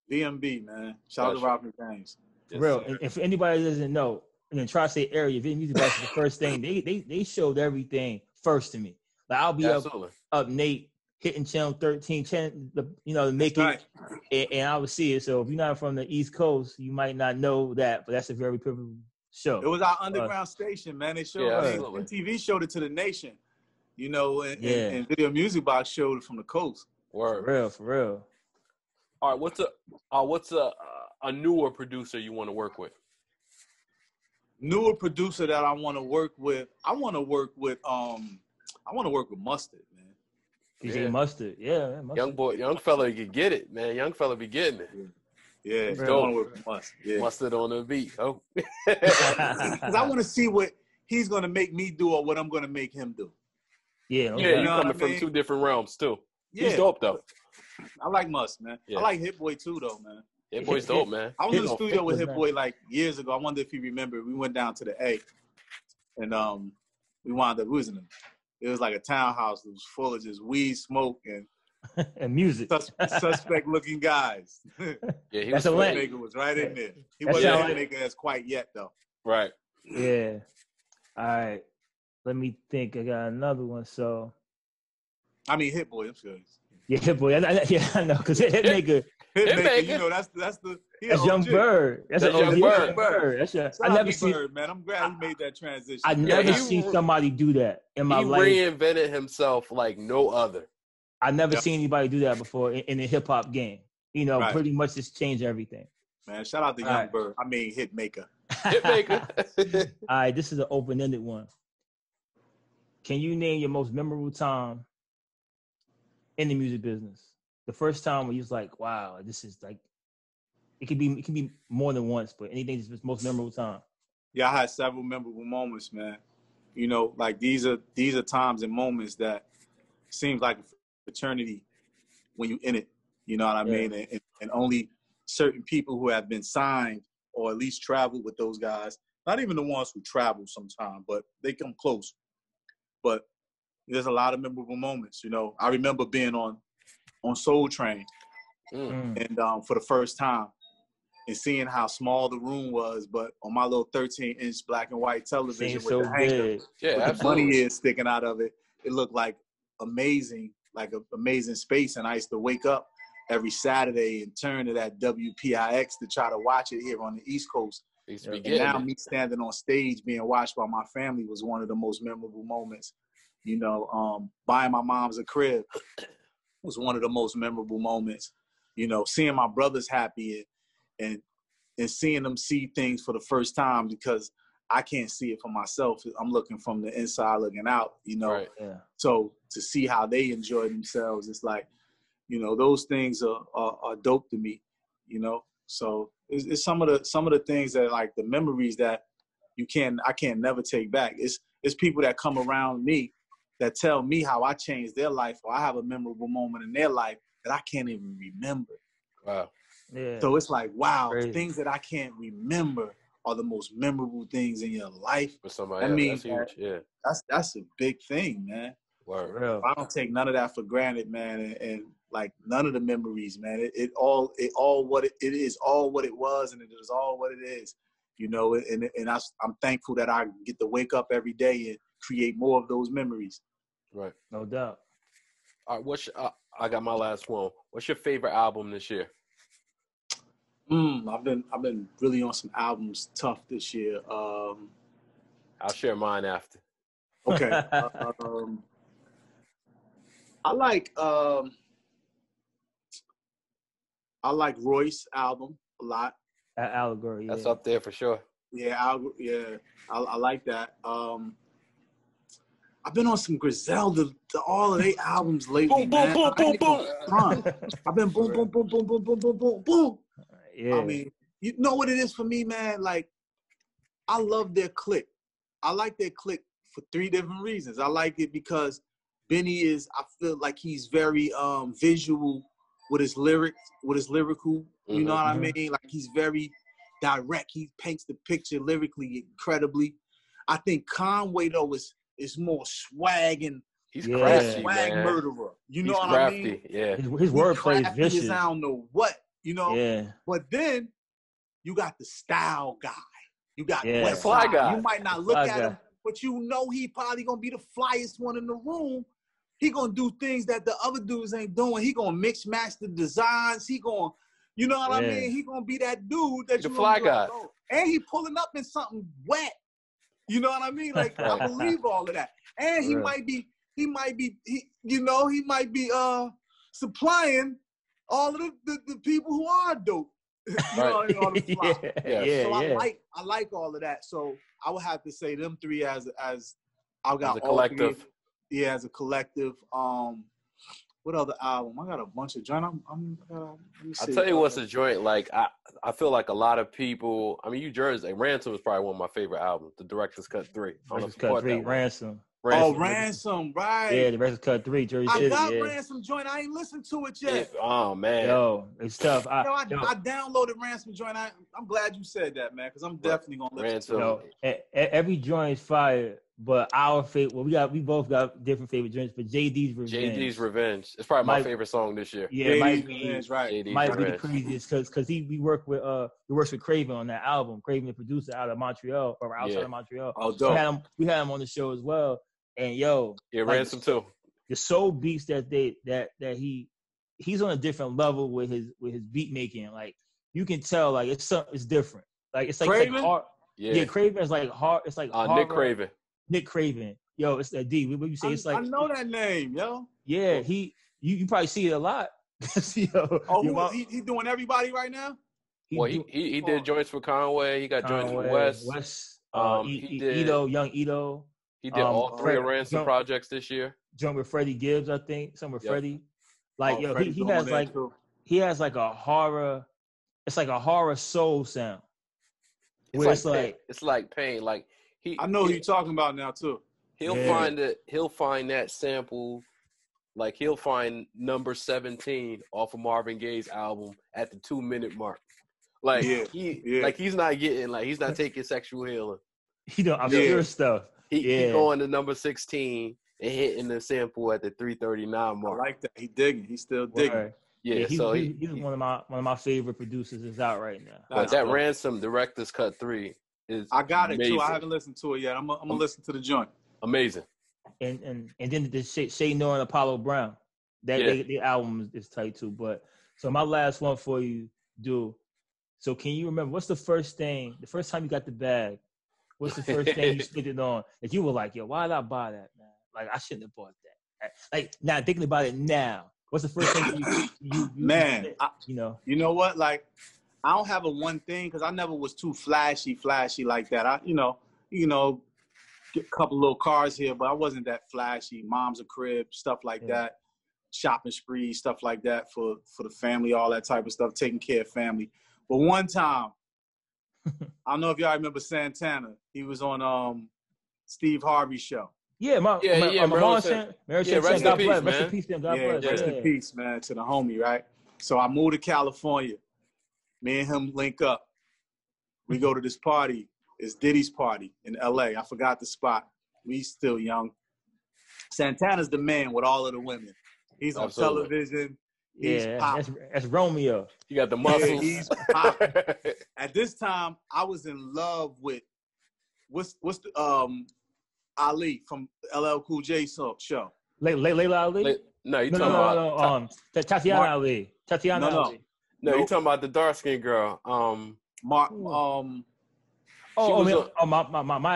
VMB, man. Shout out to Rob McDaniels. For real, and for anybody that doesn't know, in the Tri-State area, Video Music Box is the first thing. They showed everything first to me. Like I'll be up Nate hitting channel 13, to make it, and I would see it. So if you're not from the East Coast, you might not know that, but that's a very privileged show. It was our underground station, man. They showed MTV showed it to the nation, you know, and Video Music Box showed it from the coast. Word. For real. All right, what's a newer producer you want to work with? Newer producer that I want to work with. I want to work with Mustard, man. DJ Mustard, Mustard. Young fella can get it, man. Young fella be getting it. Yeah, I want to work with Mustard. Yeah. Mustard on the beat. Oh, because I want to see what he's gonna make me do or what I'm gonna make him do. Yeah, you coming from two different realms too. Yeah. He's dope though. I like Must, man. Yeah. I like Hit Boy too, though, man. Hit Boy's dope, man. I was in the studio with Hit Boy like years ago. I wonder if you remember. We went down to the A, and we wound up losing him. It was like a townhouse that was full of just weed, smoke, and music. Suspect-looking guys. Yeah, that's a lit. Nigga was right in there. He wasn't a nigga as quite yet, though. Right. Yeah. All right. Let me think. I got another one. So. I mean, Hit Boy. I'm serious. Yeah, Hit Boy. I know, because Hitmaker. Hitmaker, you know, that's Young Bird. That's Young Bird. That's I never seen Bird, man. I'm glad he made that transition. I never seen somebody do that in my life. He reinvented himself like no other. I never seen anybody do that before in the hip hop game. You know, pretty much just changed everything. Man, shout out to Young Bird. I mean, Hitmaker. Hitmaker. All right, this is an open-ended one. Can you name your most memorable time in the music business? The first time when you was like, wow, this is like, it can be more than once, but anything that's most memorable time. Yeah, I had several memorable moments, man. You know, like these are times and moments that seems like a fraternity when you in it. You know what I mean? And only certain people who have been signed or at least traveled with those guys, not even the ones who travel sometime, but they come close. But there's a lot of memorable moments. You know, I remember being on Soul Train and for the first time and seeing how small the room was, but on my little 13-inch black and white television with the hanger, with the bunny ears sticking out of it, it looked like amazing space. And I used to wake up every Saturday and turn to that WPIX to try to watch it here on the East Coast. And now me standing on stage being watched by my family was one of the most memorable moments. You know, buying my mom's a crib was one of the most memorable moments. You know, seeing my brothers happy and seeing them see things for the first time, because I can't see it for myself. I'm looking from the inside looking out, you know. Right. Yeah. So to see how they enjoy themselves, it's like, you know, those things are dope to me, you know. So it's some of the things that, like, the memories that I can't never take back. It's people that come around me that tell me how I changed their life, or I have a memorable moment in their life that I can't even remember. Wow. Yeah. So it's like, wow, Crazy. things that I can't remember are the most memorable things in your life. For somebody I else, mean, that's huge. Yeah. That's a big thing, man. Word. Real. I don't take none of that for granted, man, and like none of the memories, man. It all what it is, all what it was, and it is all what it is, you know. And I'm thankful that I get to wake up every day and create more of those memories. Right. No doubt. All right. I got my last one. What's your favorite album this year? I've been really on some albums tough this year. I'll share mine after. Okay. I like Royce's album a lot. Allegory. That's Yeah. up there for sure. Yeah, I like that. I've been on some Griselda, all of their albums lately, man. boom, boom, boom. I've been boom, boom, boom, boom, boom, boom, boom, boom, boom. Yeah. I mean, you know what it is for me, man? Like, I love their clique. I like their clique for 3 different reasons. I like it because Benny I feel like he's very visual with his lyrics, with his lyrical, you know what I mean? Like, he's very direct. He paints the picture lyrically incredibly. I think Conway, though, is more swag and he's crafty, swag man. murderer. You know he's what crafty. I mean? Yeah. His wordplay is vicious. I don't know what, you know? Yeah. But then you got the style guy. You got West Fly Side. guy. You might not look at him, but you know he probably gonna be the flyest one in the room. He gonna do things that the other dudes ain't doing. He gonna mix match the designs. He gonna, you know what I mean? He gonna be that dude that the you fly gonna be guy. like, oh. And he pulling up in something wet. You know what I mean? Like, I believe all of that. And he might be supplying all of the people who are dope. On the fly. So I like all of that. So I would have to say them 3 as I got as a all collective. 3. Yeah, as a collective. What other album? I got a bunch of joint. Let me see. I'll tell you what's a joint. Like, I feel like a lot of people, I mean, you Jersey, Ransom is probably one of my favorite albums, the Director's Cut 3. Director's Cut 3, Ransom. Oh, Ransom, right. Yeah, the Director's Cut 3, Jersey I City. got Ransom joint. I ain't listened to it yet. Oh, man. Yo, it's tough. I downloaded Ransom joint. I'm glad you said that, man, because I'm definitely going to listen to it. Every joint is fire, but our favorite, we both got different favorite joints, but JD's Revenge. JD's Revenge. It's probably my favorite song this year. Yeah, JD's Revenge, right. JD's might Revenge. be the craziest because we works with Craven on that album. Craven, the producer out of Montreal or outside of Montreal. Oh, dope. We had him on the show as well. And yo, Ransom too. The soul beats that he's on a different level with his beat making. Like, you can tell, like, it's different. Like, it's like Craven? hard. Yeah, Craven is like hard. It's like Nick Craven. Nick Craven. Yo, it's that D. What you say? It's like, I know that name, yo. Yeah, you probably see it a lot. Yo, he doing everybody right now? He did joints for Conway. He got joints for West. He did Young Ito. He did all 3 of Ransom projects this year. Joint with Freddie Gibbs, I think. Some with Freddie. Like, he has like a horror. It's like a horror soul sound. It's like pain. Like, I know who you're talking about now too. He'll find that sample. Like, he'll find number 17 off of Marvin Gaye's album at the 2-minute mark. Like, he's not taking sexual healing. He don't obscure stuff. He going to number 16 and hitting the sample at the 3:39 mark. I like that. He digging. He's still digging. Right. Yeah, he's one of my favorite producers is out right now. But that Ransom Director's Cut 3 is I got amazing. it too. I haven't listened to it yet. I'm gonna listen to the joint. Amazing. And then the Shay Noir and Apollo Brown. The album is tight too. But So my last one for you, dude. So can you remember what's the first time you got the bag? What's the first thing you spent it on that you were like, yo, why did I buy that, man? Like I shouldn't have bought that. Like now thinking about it now, what's the first thing you man? you know? You know what? Like I don't have a one thing because I never was too flashy like that. I get a couple little cars here, but I wasn't that flashy. Mom's a crib, stuff like that. Shopping sprees, stuff like that for the family, all that type of stuff, taking care of family. But one time, I don't know if y'all remember Santana. He was on Steve Harvey's show. Yeah, my mom said, rest in peace, man. Rest in peace, God bless. Rest in peace, man, to the homie, right? So I moved to California. Me and him link up. We go to this party. It's Diddy's party in L.A. I forgot the spot. We still young. Santana's the man with all of the women. He's on television. He's popping. That's Romeo. You got the muscles. Yeah, he's popping. At this time, I was in love with what's the Ali from LL Cool J show. Layla Ali? No, you talking about Tatiana Ali. Tatiana Ali. No, you talking about the dark skinned girl. Maya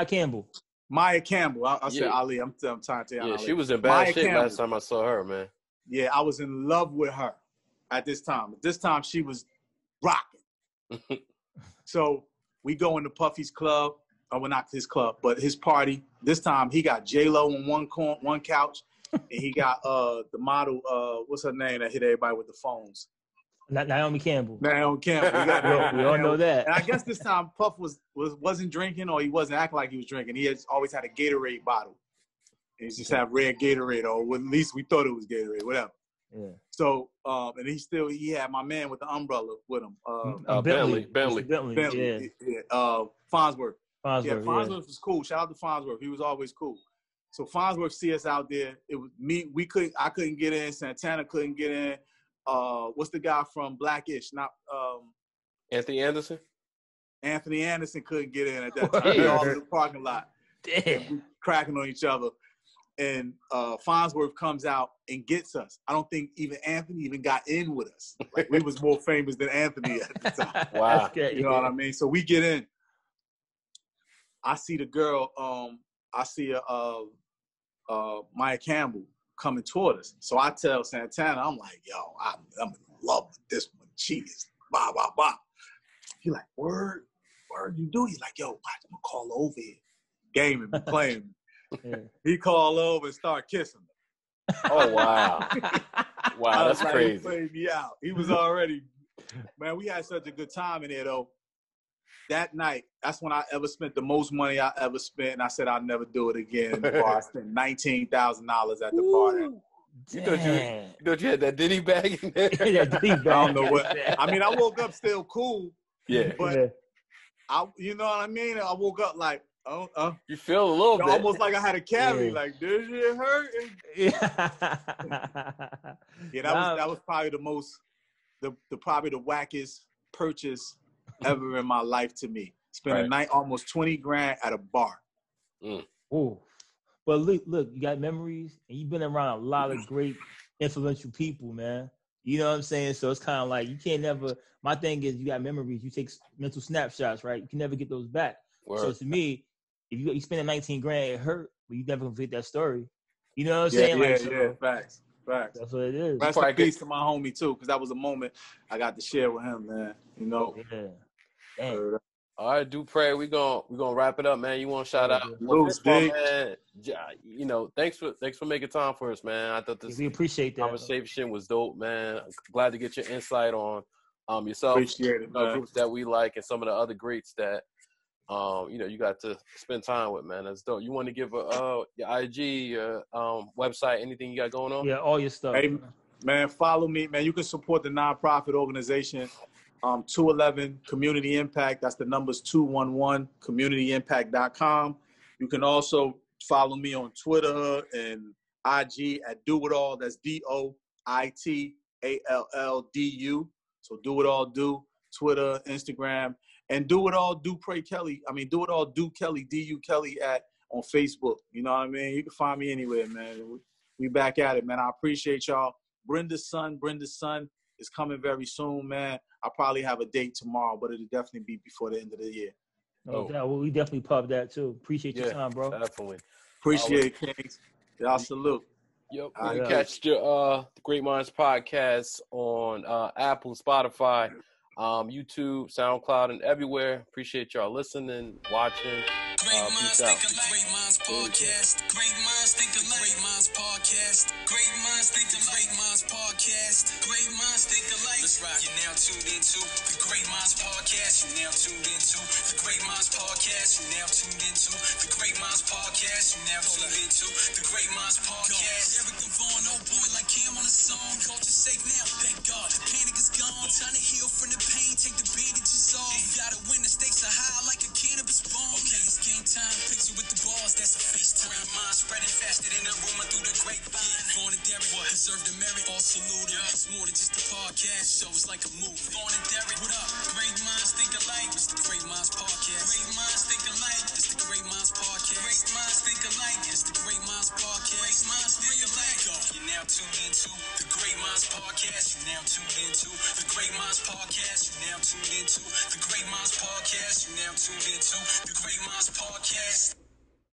Campbell. Maya Campbell. I said Ali. I'm trying to Ali. She was in bad shit last time I saw her, man. Yeah, I was in love with her at this time. At this time, she was rocking. So we go into Puffy's club. Oh, well, not his club, but his party. This time, he got J-Lo on one couch, and he got the model, what's her name that hit everybody with the phones? Naomi Campbell. We all know that. And I guess this time Puff wasn't drinking, or he wasn't acting like he was drinking. He always had a Gatorade bottle. And he just had red Gatorade, or at least we thought it was Gatorade, whatever. Yeah. So, and he had my man with the umbrella with him. Bentley. Yeah. Farnsworth. Farnsworth was cool. Shout out to Farnsworth. He was always cool. So Farnsworth see us out there. It was me. I couldn't get in. Santana couldn't get in. What's the guy from Blackish? Not Anthony Anderson. Anthony Anderson couldn't get in at that time. We all in the parking lot. Damn. Cracking on each other. And Farnsworth comes out and gets us. I don't think even Anthony even got in with us. Like we was more famous than Anthony at the time. Wow. You know what I mean? So we get in. I see the girl. I see Maya Campbell coming toward us. So I tell Santana, I'm like, yo, I'm in love with this one. She is blah, blah, blah. He like, word you do? He's like, yo, watch, I'm gonna call over here. Gaming, playing. Yeah. He called over and started kissing her. Oh, wow. Wow, that's crazy. He played me out. He was already, man, we had such a good time in there, though. That night, that's when I ever spent the most money I ever spent, and I said I'd never do it again. I spent $19,000 at the party. You thought you had that Diddy bag in there? That Diddy bag. I don't know what. I mean, I woke up still cool. Yeah. But, you know what I mean? I woke up like, you feel a little bit. Almost like I had a cavity. Like, this shit hurt. Yeah. That was probably probably the wackest purchase ever in my life to me. Spent a night almost $20,000 at a bar. Oh, but look, you got memories, and you've been around a lot of great, influential people, man. You know what I'm saying? So it's kind of like you can't never. My thing is, you got memories. You take mental snapshots, right? You can never get those back. Word. So to me, if you spend $19,000, it hurt, but you never forget that story. You know what I'm saying? Facts. That's what it is. Rest in peace to my homie too, because that was a moment I got to share with him, man. You know. Yeah. Damn. All right, Dupre, we gonna wrap it up, man. You want to shout out? Man. You know, thanks for making time for us, man. I thought we appreciate that conversation was dope, man. Glad to get your insight on yourself, appreciate it, man. Groups that we like, and some of the other greats that you got to spend time with, man. That's dope. You want to give your IG, your website, anything you got going on? Yeah, all your stuff. Hey, man, follow me, man. You can support the nonprofit organization. 211 Community Impact. That's the numbers 211 communityimpact.com. You can also follow me on Twitter and IG at Do It All. That's DOITALLDU. So Do It All Do. Twitter, Instagram, and Do It All Dupre Kelly. I mean, Do It All Do Kelly, DU Kelly on Facebook. You know what I mean? You can find me anywhere, man. We back at it, man. I appreciate y'all. Brenda's son. is coming very soon, man. I'll probably have a date tomorrow, but it'll definitely be before the end of the year. No doubt. Well, we definitely pub that too. Appreciate your time, bro. Definitely. Appreciate it, Kings. Y'all salute. Yep. You can catch the Great Minds podcast on Apple, Spotify, YouTube, SoundCloud, and everywhere. Appreciate y'all listening, watching. Peace out. Great Minds Podcast. Great Minds Think Alike. Great Minds Podcast. Great Minds Think Alike. Great Minds Podcast. Great Minds Think Alike. Let's rock. You're now tuned into the Great Minds Podcast. You're now tuned into the Great Minds Podcast. You're now tuned into the Great Minds Podcast. You're now tuned into the Great Minds Podcast. Derrick and Vaughn, oh boy, like Cam on a song. Culture safe now, thank God. The panic is gone. Time to heal from the pain. Take the bandages off. You gotta win. The stakes are high like a cannabis bomb. Okay, it's game time. Picture with the balls, that's a FaceTime. Great minds spreading faster than a rumor through the grapevine. Vaughn and Derrick, deserve the merit. All salute them. It's more than just a podcast. Show it's like a movie. Vaughn and Derrick, what up? Great minds think alike. It's the Great Minds Podcast. Great minds think alike. It's the Great Minds Podcast. Great minds think alike. It's the Great Minds Podcast. Great minds think alike. You're now tuned into the Great Minds Podcast. You're now tuned into the Great Minds Podcast. You're now tuned into the Great Minds Podcast. You're now tuned into the Great Minds Podcast.